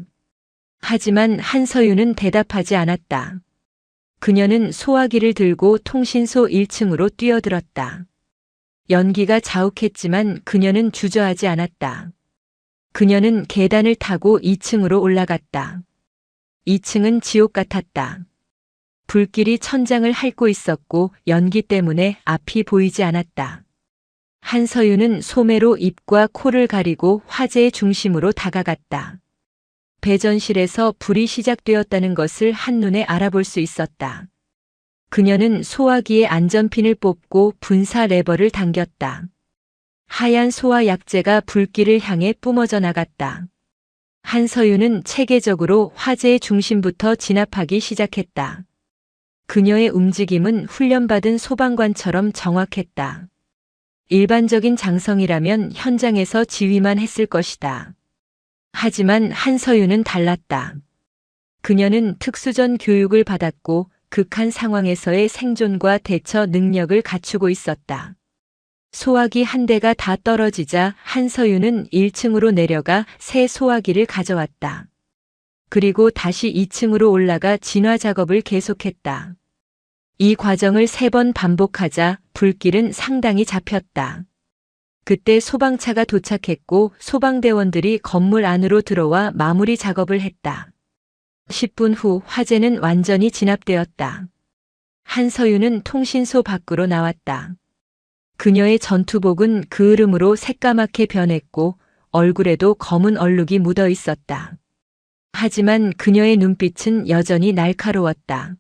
하지만 한서윤은 대답하지 않았다. 그녀는 소화기를 들고 통신소 1층으로 뛰어들었다. 연기가 자욱했지만 그녀는 주저하지 않았다. 그녀는 계단을 타고 2층으로 올라갔다. 2층은 지옥 같았다. 불길이 천장을 핥고 있었고 연기 때문에 앞이 보이지 않았다. 한서윤은 소매로 입과 코를 가리고 화재의 중심으로 다가갔다. 배전실에서 불이 시작되었다는 것을 한눈에 알아볼 수 있었다. 그녀는 소화기의 안전핀을 뽑고 분사 레버를 당겼다. 하얀 소화 약재가 불길을 향해 뿜어져 나갔다. 한서윤은 체계적으로 화재의 중심부터 진압하기 시작했다. 그녀의 움직임은 훈련받은 소방관처럼 정확했다. 일반적인 장성이라면 현장에서 지휘만 했을 것이다. 하지만 한서윤은 달랐다. 그녀는 특수전 교육을 받았고 극한 상황에서의 생존과 대처 능력을 갖추고 있었다. 소화기 한 대가 다 떨어지자 한서윤은 1층으로 내려가 새 소화기를 가져왔다. 그리고 다시 2층으로 올라가 진화 작업을 계속했다. 이 과정을 3번 반복하자 불길은 상당히 잡혔다. 그때 소방차가 도착했고 소방대원들이 건물 안으로 들어와 마무리 작업을 했다. 10분 후 화재는 완전히 진압되었다. 한서윤은 통신소 밖으로 나왔다. 그녀의 전투복은 그을음으로 새까맣게 변했고 얼굴에도 검은 얼룩이 묻어 있었다. 하지만 그녀의 눈빛은 여전히 날카로웠다.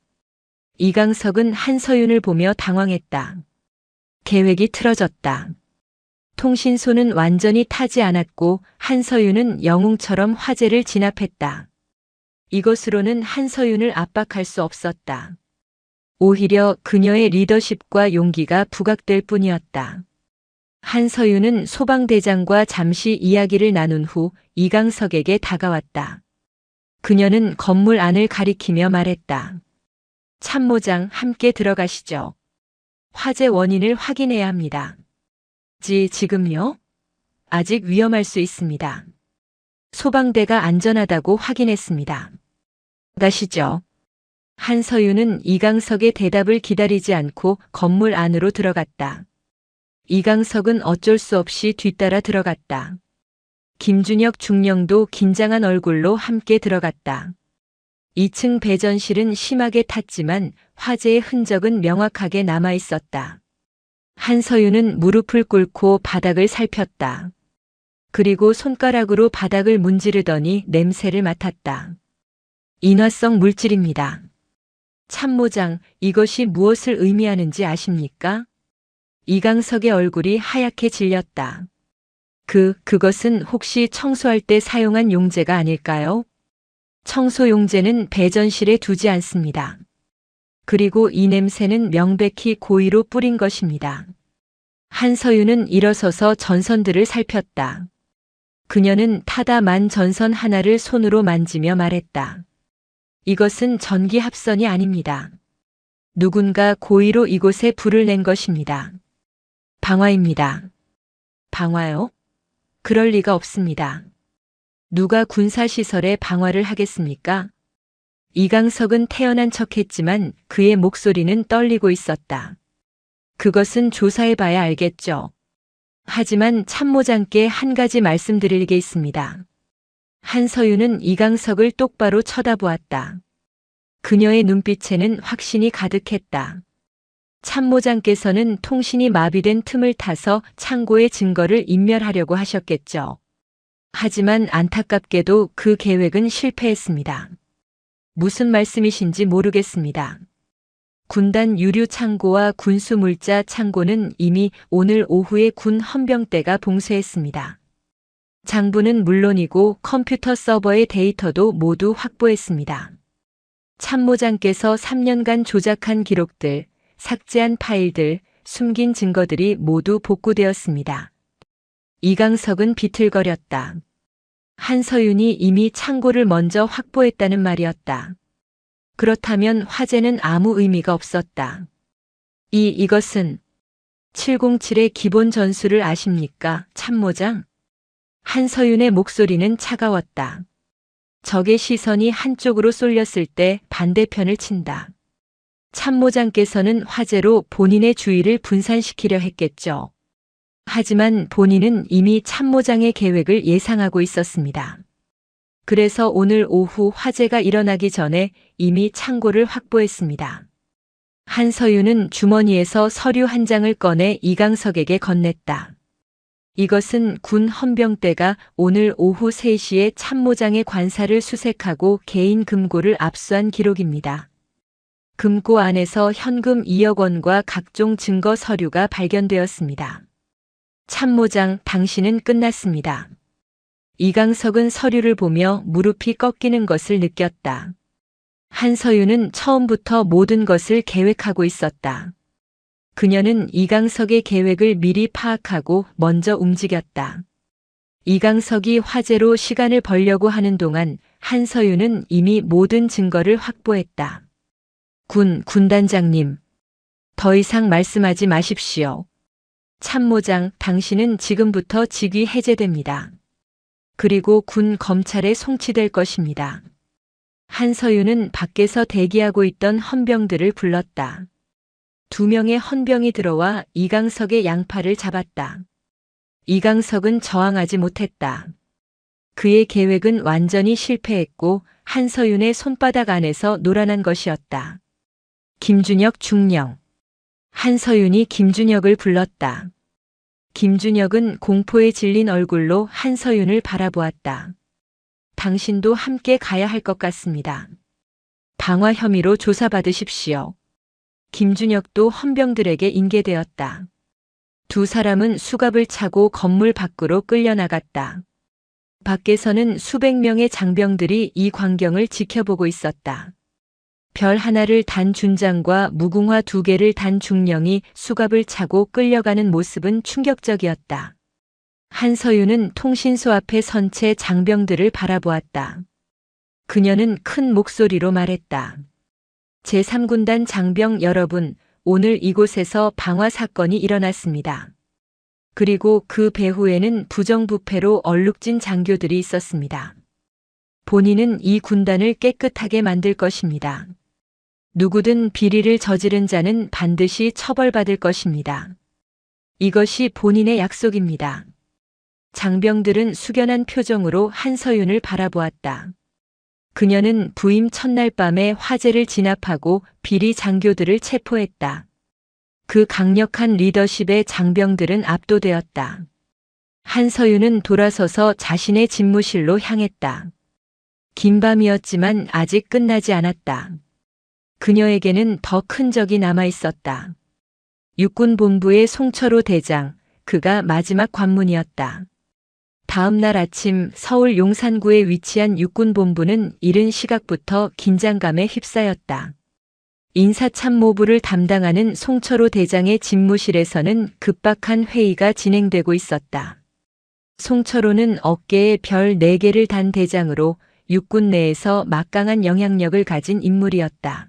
이강석은 한서윤을 보며 당황했다. 계획이 틀어졌다. 통신소는 완전히 타지 않았고 한서윤은 영웅처럼 화재를 진압했다. 이것으로는 한서윤을 압박할 수 없었다. 오히려 그녀의 리더십과 용기가 부각될 뿐이었다. 한서윤은 소방대장과 잠시 이야기를 나눈 후 이강석에게 다가왔다. 그녀는 건물 안을 가리키며 말했다. 참모장, 함께 들어가시죠. 화재 원인을 확인해야 합니다. 지금요? 아직 위험할 수 있습니다. 소방대가 안전하다고 확인했습니다. 가시죠. 한서윤은 이강석의 대답을 기다리지 않고 건물 안으로 들어갔다. 이강석은 어쩔 수 없이 뒤따라 들어갔다. 김준혁 중령도 긴장한 얼굴로 함께 들어갔다. 2층 배전실은 심하게 탔지만 화재의 흔적은 명확하게 남아 있었다. 한서윤은 무릎을 꿇고 바닥을 살폈다. 그리고 손가락으로 바닥을 문지르더니 냄새를 맡았다. 인화성 물질입니다. 참모장, 이것이 무엇을 의미하는지 아십니까? 이강석의 얼굴이 하얗게 질렸다. 그것은 혹시 청소할 때 사용한 용제가 아닐까요? 청소 용제는 배전실에 두지 않습니다. 그리고 이 냄새는 명백히 고의로 뿌린 것입니다. 한서윤은 일어서서 전선들을 살폈다. 그녀는 타다 만 전선 하나를 손으로 만지며 말했다. 이것은 전기 합선이 아닙니다. 누군가 고의로 이곳에 불을 낸 것입니다. 방화입니다. 방화요? 그럴 리가 없습니다. 누가 군사시설에 방화를 하겠습니까? 이강석은 태연한 척했지만 그의 목소리는 떨리고 있었다. 그것은 조사해봐야 알겠죠. 하지만 참모장께 한 가지 말씀드릴 게 있습니다. 한서윤은 이강석을 똑바로 쳐다보았다. 그녀의 눈빛에는 확신이 가득했다. 참모장께서는 통신이 마비된 틈을 타서 창고의 증거를 인멸하려고 하셨겠죠. 하지만 안타깝게도 그 계획은 실패했습니다. 무슨 말씀이신지 모르겠습니다. 군단 유류 창고와 군수 물자 창고는 이미 오늘 오후에 군 헌병대가 봉쇄했습니다. 장부는 물론이고 컴퓨터 서버의 데이터도 모두 확보했습니다. 참모장께서 3년간 조작한 기록들, 삭제한 파일들, 숨긴 증거들이 모두 복구되었습니다. 이강석은 비틀거렸다. 한서윤이 이미 창고를 먼저 확보했다는 말이었다. 그렇다면 화재는 아무 의미가 없었다. 이것은 707의 기본 전술을 아십니까, 참모장? 한서윤의 목소리는 차가웠다. 적의 시선이 한쪽으로 쏠렸을 때 반대편을 친다. 참모장께서는 화재로 본인의 주의를 분산시키려 했겠죠. 하지만 본인은 이미 참모장의 계획을 예상하고 있었습니다. 그래서 오늘 오후 화재가 일어나기 전에 이미 창고를 확보했습니다. 한서윤은 주머니에서 서류 한 장을 꺼내 이강석에게 건넸다. 이것은 군 헌병대가 오늘 오후 3시에 참모장의 관사를 수색하고 개인 금고를 압수한 기록입니다. 금고 안에서 현금 2억 원과 각종 증거 서류가 발견되었습니다. 참모장, 당신은 끝났습니다. 이강석은 서류를 보며 무릎이 꺾이는 것을 느꼈다. 한서윤은 처음부터 모든 것을 계획하고 있었다. 그녀는 이강석의 계획을 미리 파악하고 먼저 움직였다. 이강석이 화재로 시간을 벌려고 하는 동안 한서윤은 이미 모든 증거를 확보했다. 군단장님, 더 이상 말씀하지 마십시오. 참모장, 당신은 지금부터 직위 해제됩니다. 그리고 군 검찰에 송치될 것입니다. 한서윤은 밖에서 대기하고 있던 헌병들을 불렀다. 2명의 헌병이 들어와 이강석의 양팔을 잡았다. 이강석은 저항하지 못했다. 그의 계획은 완전히 실패했고 한서윤의 손바닥 안에서 놀아난 것이었다. 김준혁 중령. 한서윤이 김준혁을 불렀다. 김준혁은 공포에 질린 얼굴로 한서윤을 바라보았다. 당신도 함께 가야 할 것 같습니다. 방화 혐의로 조사받으십시오. 김준혁도 헌병들에게 인계되었다. 두 사람은 수갑을 차고 건물 밖으로 끌려나갔다. 밖에서는 수백 명의 장병들이 이 광경을 지켜보고 있었다. 별 하나를 단 준장과 무궁화 2개를 단 중령이 수갑을 차고 끌려가는 모습은 충격적이었다. 한서윤은 통신소 앞에 선 채 장병들을 바라보았다. 그녀는 큰 목소리로 말했다. 제3군단 장병 여러분, 오늘 이곳에서 방화 사건이 일어났습니다. 그리고 그 배후에는 부정부패로 얼룩진 장교들이 있었습니다. 본인은 이 군단을 깨끗하게 만들 것입니다. 누구든 비리를 저지른 자는 반드시 처벌받을 것입니다. 이것이 본인의 약속입니다. 장병들은 숙연한 표정으로 한서윤을 바라보았다. 그녀는 부임 첫날 밤에 화재를 진압하고 비리 장교들을 체포했다. 그 강력한 리더십에 장병들은 압도되었다. 한서윤은 돌아서서 자신의 집무실로 향했다. 긴 밤이었지만 아직 끝나지 않았다. 그녀에게는 더 큰 적이 남아 있었다. 육군본부의 송철호 대장, 그가 마지막 관문이었다. 다음 날 아침 서울 용산구에 위치한 육군본부는 이른 시각부터 긴장감에 휩싸였다. 인사참모부를 담당하는 송철호 대장의 집무실에서는 급박한 회의가 진행되고 있었다. 송철호는 어깨에 별 4개를 단 대장으로 육군 내에서 막강한 영향력을 가진 인물이었다.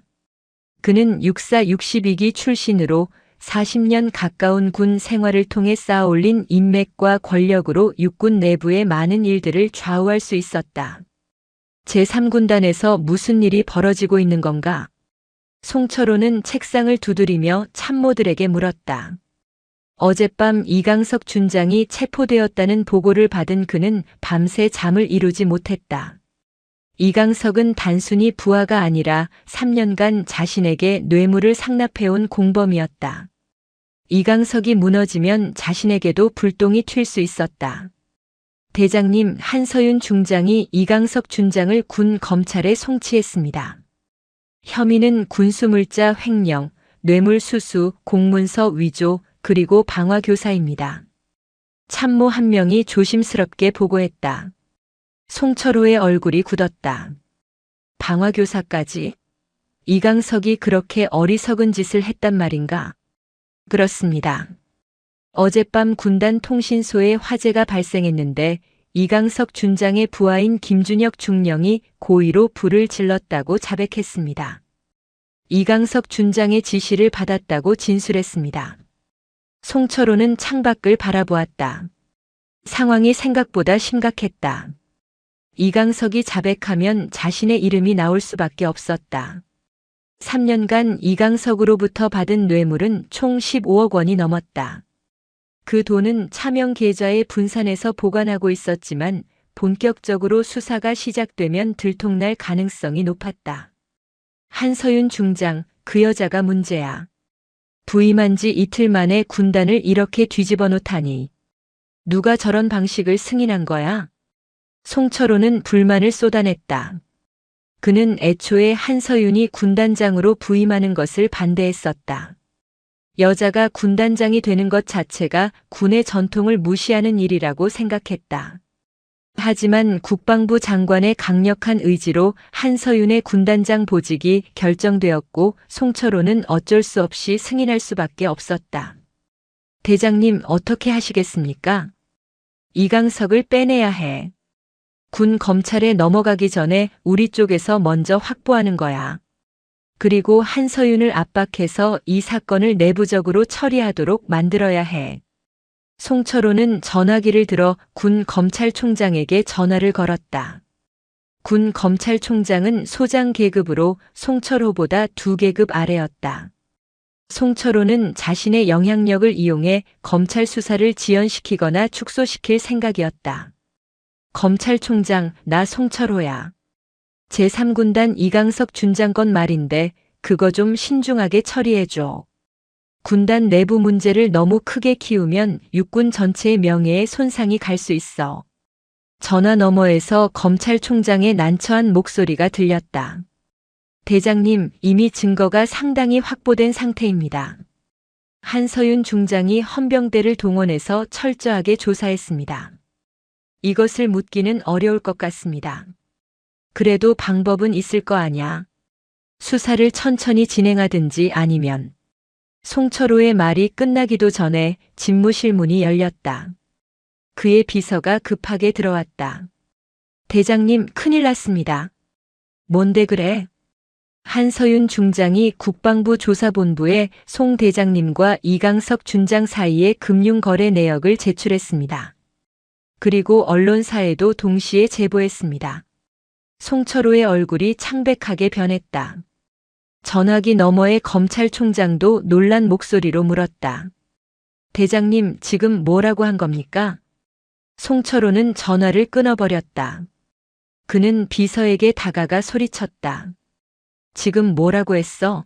그는 육사 62기 출신으로 40년 가까운 군 생활을 통해 쌓아올린 인맥과 권력으로 육군 내부의 많은 일들을 좌우할 수 있었다. 제3군단에서 무슨 일이 벌어지고 있는 건가? 송철호는 책상을 두드리며 참모들에게 물었다. 어젯밤 이강석 준장이 체포되었다는 보고를 받은 그는 밤새 잠을 이루지 못했다. 이강석은 단순히 부하가 아니라 3년간 자신에게 뇌물을 상납해온 공범이었다. 이강석이 무너지면 자신에게도 불똥이 튈 수 있었다. 대장님, 한서윤 중장이 이강석 준장을 군 검찰에 송치했습니다. 혐의는 군수물자 횡령, 뇌물 수수, 공문서 위조, 그리고 방화 교사입니다. 참모 한 명이 조심스럽게 보고했다. 송철호의 얼굴이 굳었다. 방화 교사까지? 이강석이 그렇게 어리석은 짓을 했단 말인가? 그렇습니다. 어젯밤 군단 통신소에 화재가 발생했는데 이강석 준장의 부하인 김준혁 중령이 고의로 불을 질렀다고 자백했습니다. 이강석 준장의 지시를 받았다고 진술했습니다. 송철호는 창밖을 바라보았다. 상황이 생각보다 심각했다. 이강석이 자백하면 자신의 이름이 나올 수밖에 없었다. 3년간 이강석으로부터 받은 뇌물은 총 15억 원이 넘었다. 그 돈은 차명 계좌에 분산해서 보관하고 있었지만 본격적으로 수사가 시작되면 들통날 가능성이 높았다. 한서윤 중장, 그 여자가 문제야. 부임한 지 이틀 만에 군단을 이렇게 뒤집어 놓다니. 누가 저런 방식을 승인한 거야? 송철호는 불만을 쏟아냈다. 그는 애초에 한서윤이 군단장으로 부임하는 것을 반대했었다. 여자가 군단장이 되는 것 자체가 군의 전통을 무시하는 일이라고 생각했다. 하지만 국방부 장관의 강력한 의지로 한서윤의 군단장 보직이 결정되었고 송철호는 어쩔 수 없이 승인할 수밖에 없었다. 대장님, 어떻게 하시겠습니까? 이강석을 빼내야 해. 군 검찰에 넘어가기 전에 우리 쪽에서 먼저 확보하는 거야. 그리고 한서윤을 압박해서 이 사건을 내부적으로 처리하도록 만들어야 해. 송철호는 전화기를 들어 군 검찰총장에게 전화를 걸었다. 군 검찰총장은 소장 계급으로 송철호보다 2계급 아래였다. 송철호는 자신의 영향력을 이용해 검찰 수사를 지연시키거나 축소시킬 생각이었다. 검찰총장, 나 송철호야. 제3군단 이강석 준장건 말인데 그거 좀 신중하게 처리해줘. 군단 내부 문제를 너무 크게 키우면 육군 전체의 명예에 손상이 갈 수 있어. 전화 너머에서 검찰총장의 난처한 목소리가 들렸다. 대장님, 이미 증거가 상당히 확보된 상태입니다. 한서윤 중장이 헌병대를 동원해서 철저하게 조사했습니다. 이것을 묻기는 어려울 것 같습니다. 그래도 방법은 있을 거 아냐. 수사를 천천히 진행하든지 아니면. 송철호의 말이 끝나기도 전에 집무실 문이 열렸다. 그의 비서가 급하게 들어왔다. 대장님, 큰일 났습니다. 뭔데 그래? 한서윤 중장이 국방부 조사본부에 송 대장님과 이강석 준장 사이의 금융거래 내역을 제출했습니다. 그리고 언론사에도 동시에 제보했습니다. 송철호의 얼굴이 창백하게 변했다. 전화기 너머의 검찰총장도 놀란 목소리로 물었다. 대장님, 지금 뭐라고 한 겁니까? 송철호는 전화를 끊어버렸다. 그는 비서에게 다가가 소리쳤다. 지금 뭐라고 했어?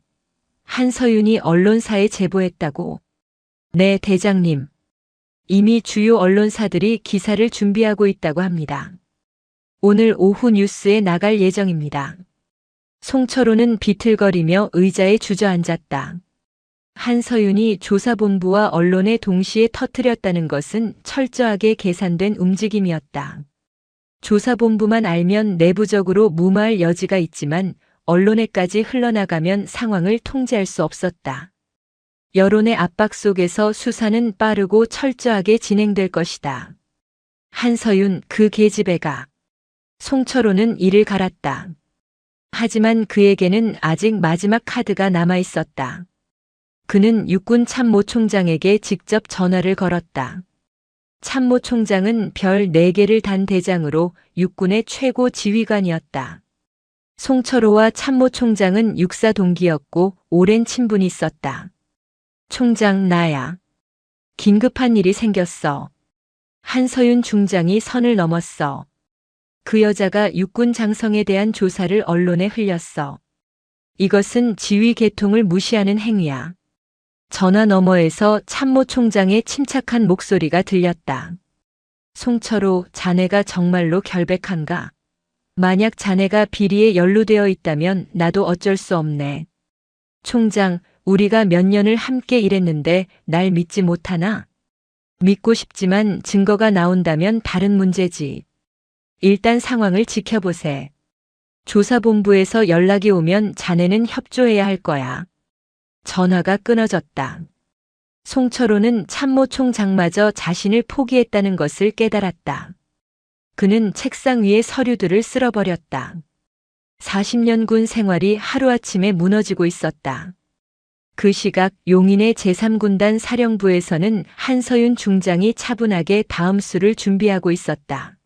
한서윤이 언론사에 제보했다고. 네, 대장님. 이미 주요 언론사들이 기사를 준비하고 있다고 합니다. 오늘 오후 뉴스에 나갈 예정입니다. 송철호는 비틀거리며 의자에 주저앉았다. 한서윤이 조사본부와 언론에 동시에 터뜨렸다는 것은 철저하게 계산된 움직임이었다. 조사본부만 알면 내부적으로 무마할 여지가 있지만 언론에까지 흘러나가면 상황을 통제할 수 없었다. 여론의 압박 속에서 수사는 빠르고 철저하게 진행될 것이다. 한서윤, 그 계집애가. 송철호는 이를 갈았다. 하지만 그에게는 아직 마지막 카드가 남아 있었다. 그는 육군 참모총장에게 직접 전화를 걸었다. 참모총장은 별 4개를 단 대장으로 육군의 최고 지휘관이었다. 송철호와 참모총장은 육사 동기였고 오랜 친분이 있었다. 총장, 나야. 긴급한 일이 생겼어. 한서윤 중장이 선을 넘었어. 그 여자가 육군 장성에 대한 조사를 언론에 흘렸어. 이것은 지휘 계통을 무시하는 행위야. 전화 너머에서 참모총장의 침착한 목소리가 들렸다. 송철호, 자네가 정말로 결백한가? 만약 자네가 비리에 연루되어 있다면 나도 어쩔 수 없네. 총장, 우리가 몇 년을 함께 일했는데 날 믿지 못하나? 믿고 싶지만 증거가 나온다면 다른 문제지. 일단 상황을 지켜보세. 조사본부에서 연락이 오면 자네는 협조해야 할 거야. 전화가 끊어졌다. 송철호는 참모총장마저 자신을 포기했다는 것을 깨달았다. 그는 책상 위에 서류들을 쓸어버렸다. 40년 군 생활이 하루아침에 무너지고 있었다. 그 시각 용인의 제3군단 사령부에서는 한서윤 중장이 차분하게 다음 수를 준비하고 있었다.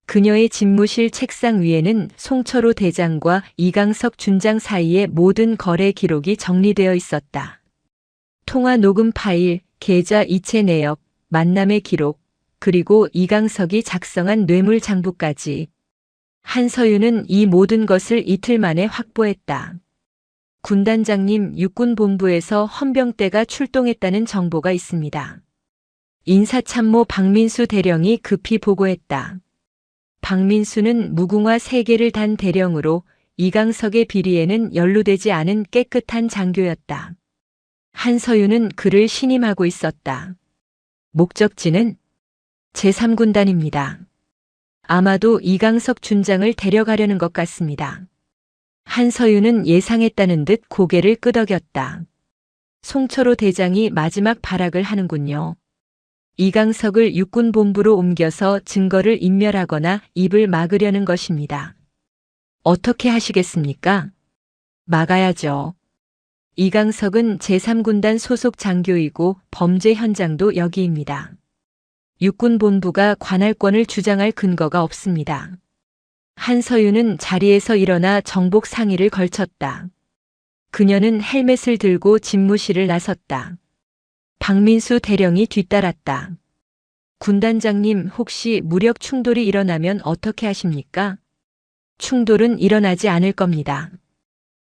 그녀의 집무실 책상 위에는 송철호 대장과 이강석 준장 사이의 모든 거래 기록이 정리되어 있었다. 통화 녹음 파일, 계좌 이체 내역, 만남의 기록, 그리고 이강석이 작성한 뇌물 장부까지. 한서윤은 이 모든 것을 이틀 만에 확보했다. 군단장님, 육군본부에서 헌병대가 출동했다는 정보가 있습니다. 인사참모 박민수 대령이 급히 보고했다. 박민수는 무궁화 3개를 단 대령으로 이강석의 비리에는 연루되지 않은 깨끗한 장교였다. 한서윤은 그를 신임하고 있었다. 목적지는 제3군단입니다. 아마도 이강석 준장을 데려가려는 것 같습니다. 한서윤은 예상했다는 듯 고개를 끄덕였다. 송철호 대장이 마지막 발악을 하는군요. 이강석을 육군본부로 옮겨서 증거를 인멸하거나 입을 막으려는 것입니다. 어떻게 하시겠습니까? 막아야죠. 이강석은 제3군단 소속 장교이고 범죄 현장도 여기입니다. 육군본부가 관할권을 주장할 근거가 없습니다. 한서윤은 자리에서 일어나 정복 상의를 걸쳤다. 그녀는 헬멧을 들고 집무실을 나섰다. 박민수 대령이 뒤따랐다. 군단장님, 혹시 무력 충돌이 일어나면 어떻게 하십니까? 충돌은 일어나지 않을 겁니다.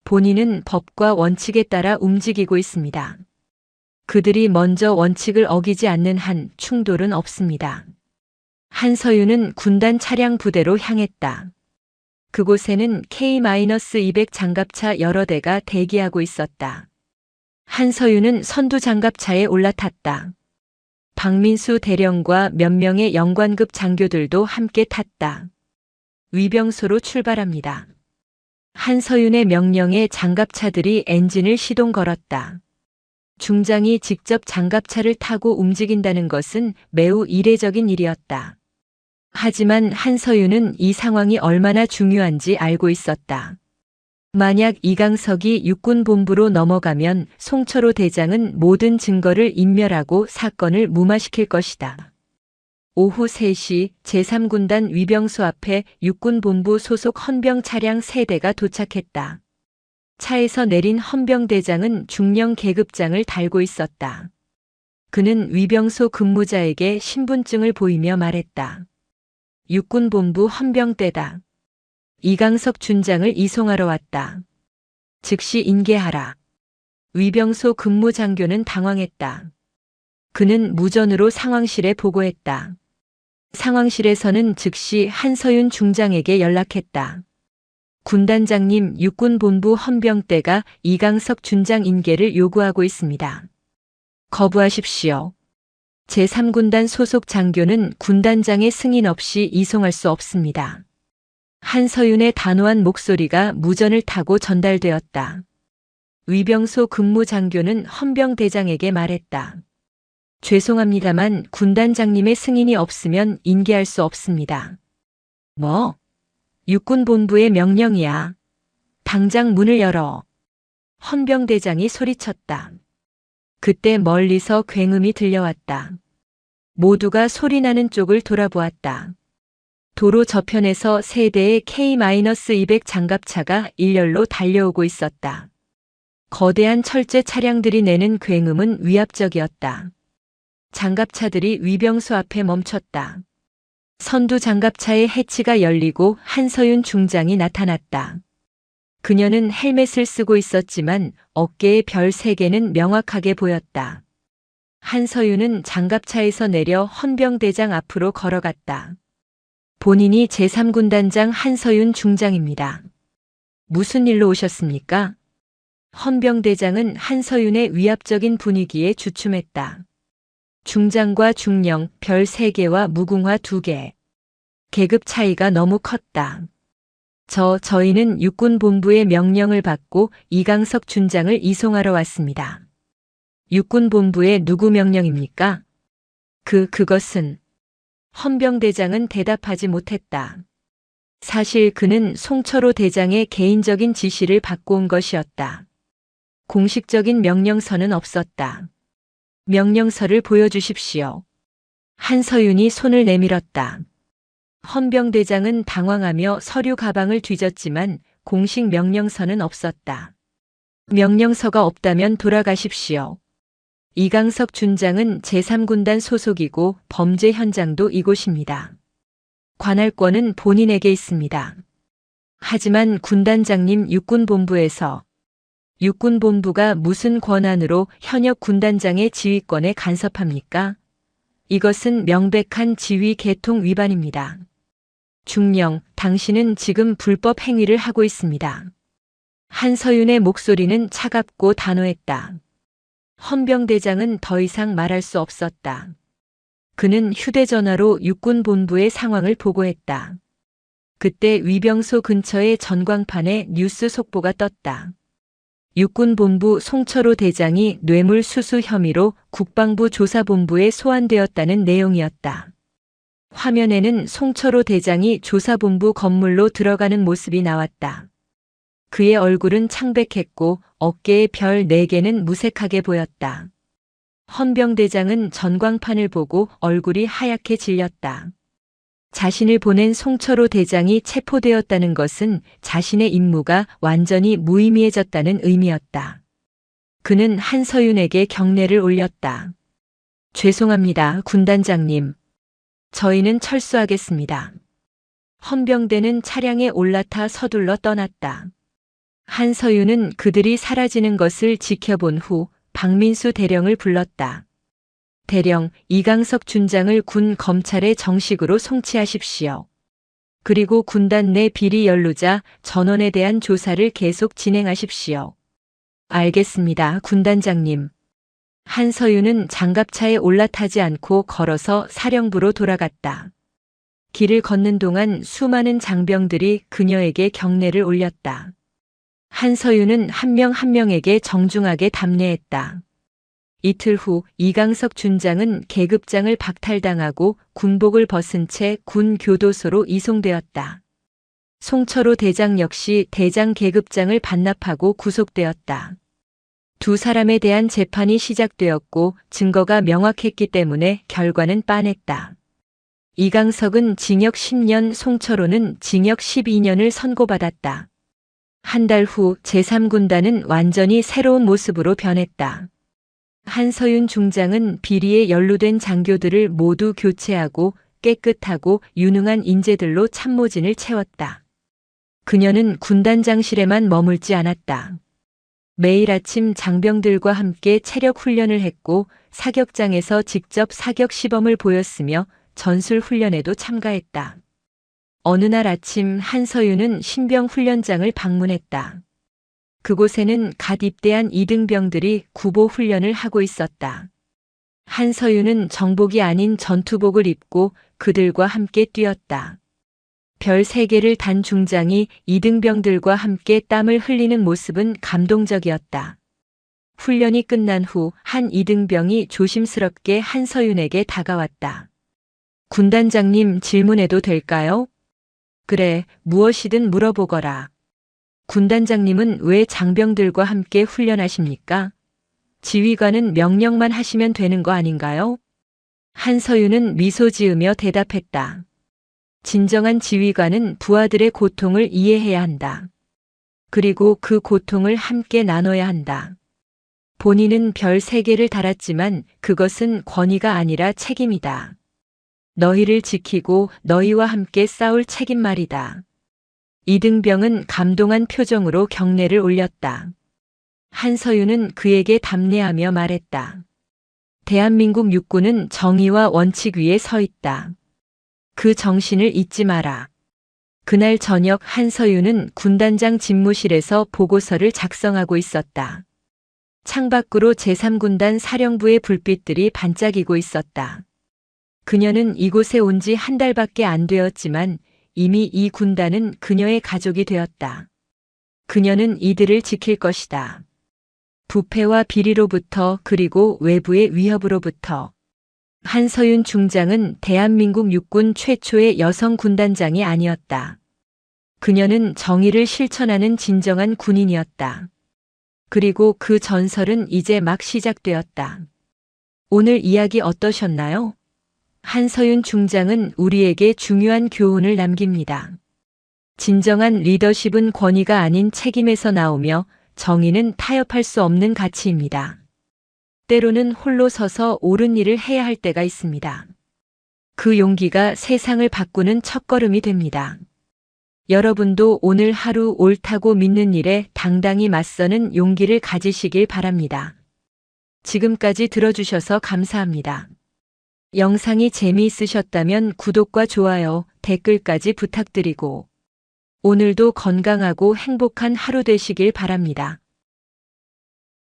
본인은 법과 원칙에 따라 움직이고 있습니다. 그들이 먼저 원칙을 어기지 않는 한 충돌은 없습니다. 한서윤은 군단 차량 부대로 향했다. 그곳에는 K-200 장갑차 여러 대가 대기하고 있었다. 한서윤은 선두 장갑차에 올라탔다. 박민수 대령과 몇 명의 영관급 장교들도 함께 탔다. 위병소로 출발합니다. 한서윤의 명령에 장갑차들이 엔진을 시동 걸었다. 중장이 직접 장갑차를 타고 움직인다는 것은 매우 이례적인 일이었다. 하지만 한서윤은 이 상황이 얼마나 중요한지 알고 있었다. 만약 이강석이 육군본부로 넘어가면 송철호 대장은 모든 증거를 인멸하고 사건을 무마시킬 것이다. 오후 3시 제3군단 위병소 앞에 육군본부 소속 헌병 차량 3대가 도착했다. 차에서 내린 헌병대장은 중령 계급장을 달고 있었다. 그는 위병소 근무자에게 신분증을 보이며 말했다. 육군본부 헌병대다. 이강석 준장을 이송하러 왔다. 즉시 인계하라. 위병소 근무장교는 당황했다. 그는 무전으로 상황실에 보고했다. 상황실에서는 즉시 한서윤 중장에게 연락했다. 군단장님, 육군본부 헌병대가 이강석 준장 인계를 요구하고 있습니다. 거부하십시오. 제3군단 소속 장교는 군단장의 승인 없이 이송할 수 없습니다. 한서윤의 단호한 목소리가 무전을 타고 전달되었다. 위병소 근무 장교는 헌병대장에게 말했다. 죄송합니다만 군단장님의 승인이 없으면 인계할 수 없습니다. 뭐? 육군본부의 명령이야. 당장 문을 열어. 헌병대장이 소리쳤다. 그때 멀리서 굉음이 들려왔다. 모두가 소리나는 쪽을 돌아보았다. 도로 저편에서 3대의 K-200 장갑차가 일렬로 달려오고 있었다. 거대한 철제 차량들이 내는 굉음은 위압적이었다. 장갑차들이 위병소 앞에 멈췄다. 선두 장갑차의 해치가 열리고 한서윤 중장이 나타났다. 그녀는 헬멧을 쓰고 있었지만 어깨의 별 3개는 명확하게 보였다. 한서윤은 장갑차에서 내려 헌병대장 앞으로 걸어갔다. 본인이 제3군단장 한서윤 중장입니다. 무슨 일로 오셨습니까? 헌병대장은 한서윤의 위압적인 분위기에 주춤했다. 중장과 중령, 별 3개와 무궁화 2개. 계급 차이가 너무 컸다. 저희는 육군본부의 명령을 받고 이강석 준장을 이송하러 왔습니다. 육군본부의 누구 명령입니까? 그것은 헌병대장은 대답하지 못했다. 사실 그는 송철호 대장의 개인적인 지시를 받고 온 것이었다. 공식적인 명령서는 없었다. 명령서를 보여주십시오. 한서윤이 손을 내밀었다. 헌병대장은 당황하며 서류 가방을 뒤졌지만 공식 명령서는 없었다. 명령서가 없다면 돌아가십시오. 이강석 준장은 제3군단 소속이고 범죄 현장도 이곳입니다. 관할권은 본인에게 있습니다. 하지만 군단장님, 육군본부에서 육군본부가 무슨 권한으로 현역 군단장의 지휘권에 간섭합니까? 이것은 명백한 지휘 계통 위반입니다. 중령, 당신은 지금 불법 행위를 하고 있습니다. 한서윤의 목소리는 차갑고 단호했다. 헌병대장은 더 이상 말할 수 없었다. 그는 휴대전화로 육군본부의 상황을 보고했다. 그때 위병소 근처의 전광판에 뉴스 속보가 떴다. 육군본부 송철호 대장이 뇌물수수 혐의로 국방부 조사본부에 소환되었다는 내용이었다. 화면에는 송철호 대장이 조사본부 건물로 들어가는 모습이 나왔다. 그의 얼굴은 창백했고 어깨에 별 4개는 무색하게 보였다. 헌병대장은 전광판을 보고 얼굴이 하얗게 질렸다. 자신을 보낸 송철호 대장이 체포되었다는 것은 자신의 임무가 완전히 무의미해졌다는 의미였다. 그는 한서윤에게 경례를 올렸다. 죄송합니다, 군단장님. 저희는 철수하겠습니다. 헌병대는 차량에 올라타 서둘러 떠났다. 한서윤은 그들이 사라지는 것을 지켜본 후 박민수 대령을 불렀다. 대령, 이강석 준장을 군 검찰에 정식으로 송치하십시오. 그리고 군단 내 비리 연루자 전원에 대한 조사를 계속 진행하십시오. 알겠습니다, 군단장님. 한서윤은 장갑차에 올라타지 않고 걸어서 사령부로 돌아갔다. 길을 걷는 동안 수많은 장병들이 그녀에게 경례를 올렸다. 한서윤은 한 명 한 명에게 정중하게 답례했다. 이틀 후 이강석 준장은 계급장을 박탈당하고 군복을 벗은 채 군 교도소로 이송되었다. 송철호 대장 역시 대장 계급장을 반납하고 구속되었다. 두 사람에 대한 재판이 시작되었고 증거가 명확했기 때문에 결과는 빤했다. 이강석은 징역 10년, 송철호는 징역 12년을 선고받았다. 한 달 후 제3군단은 완전히 새로운 모습으로 변했다. 한서윤 중장은 비리에 연루된 장교들을 모두 교체하고 깨끗하고 유능한 인재들로 참모진을 채웠다. 그녀는 군단장실에만 머물지 않았다. 매일 아침 장병들과 함께 체력 훈련을 했고 사격장에서 직접 사격 시범을 보였으며 전술 훈련에도 참가했다. 어느 날 아침 한서윤은 신병 훈련장을 방문했다. 그곳에는 갓 입대한 이등병들이 구보 훈련을 하고 있었다. 한서윤은 정복이 아닌 전투복을 입고 그들과 함께 뛰었다. 별 3개를 단 중장이 이등병들과 함께 땀을 흘리는 모습은 감동적이었다. 훈련이 끝난 후 한 이등병이 조심스럽게 한서윤에게 다가왔다. 군단장님, 질문해도 될까요? 그래, 무엇이든 물어보거라. 군단장님은 왜 장병들과 함께 훈련하십니까? 지휘관은 명령만 하시면 되는 거 아닌가요? 한서윤은 미소 지으며 대답했다. 진정한 지휘관은 부하들의 고통을 이해해야 한다. 그리고 그 고통을 함께 나눠야 한다. 본인은 별 3개를 달았지만 그것은 권위가 아니라 책임이다. 너희를 지키고 너희와 함께 싸울 책임 말이다. 이등병은 감동한 표정으로 경례를 올렸다. 한서윤은 그에게 답례하며 말했다. 대한민국 육군은 정의와 원칙 위에 서 있다. 그 정신을 잊지 마라. 그날 저녁 한서윤은 군단장 집무실에서 보고서를 작성하고 있었다. 창밖으로 제3군단 사령부의 불빛들이 반짝이고 있었다. 그녀는 이곳에 온 지 한 달밖에 안 되었지만 이미 이 군단은 그녀의 가족이 되었다. 그녀는 이들을 지킬 것이다. 부패와 비리로부터 그리고 외부의 위협으로부터. 한서윤 중장은 대한민국 육군 최초의 여성 군단장이 아니었다. 그녀는 정의를 실천하는 진정한 군인이었다. 그리고 그 전설은 이제 막 시작되었다. 오늘 이야기 어떠셨나요? 한서윤 중장은 우리에게 중요한 교훈을 남깁니다. 진정한 리더십은 권위가 아닌 책임에서 나오며 정의는 타협할 수 없는 가치입니다. 때로는 홀로 서서 옳은 일을 해야 할 때가 있습니다. 그 용기가 세상을 바꾸는 첫걸음이 됩니다. 여러분도 오늘 하루 옳다고 믿는 일에 당당히 맞서는 용기를 가지시길 바랍니다. 지금까지 들어주셔서 감사합니다. 영상이 재미있으셨다면 구독과 좋아요, 댓글까지 부탁드리고 오늘도 건강하고 행복한 하루 되시길 바랍니다.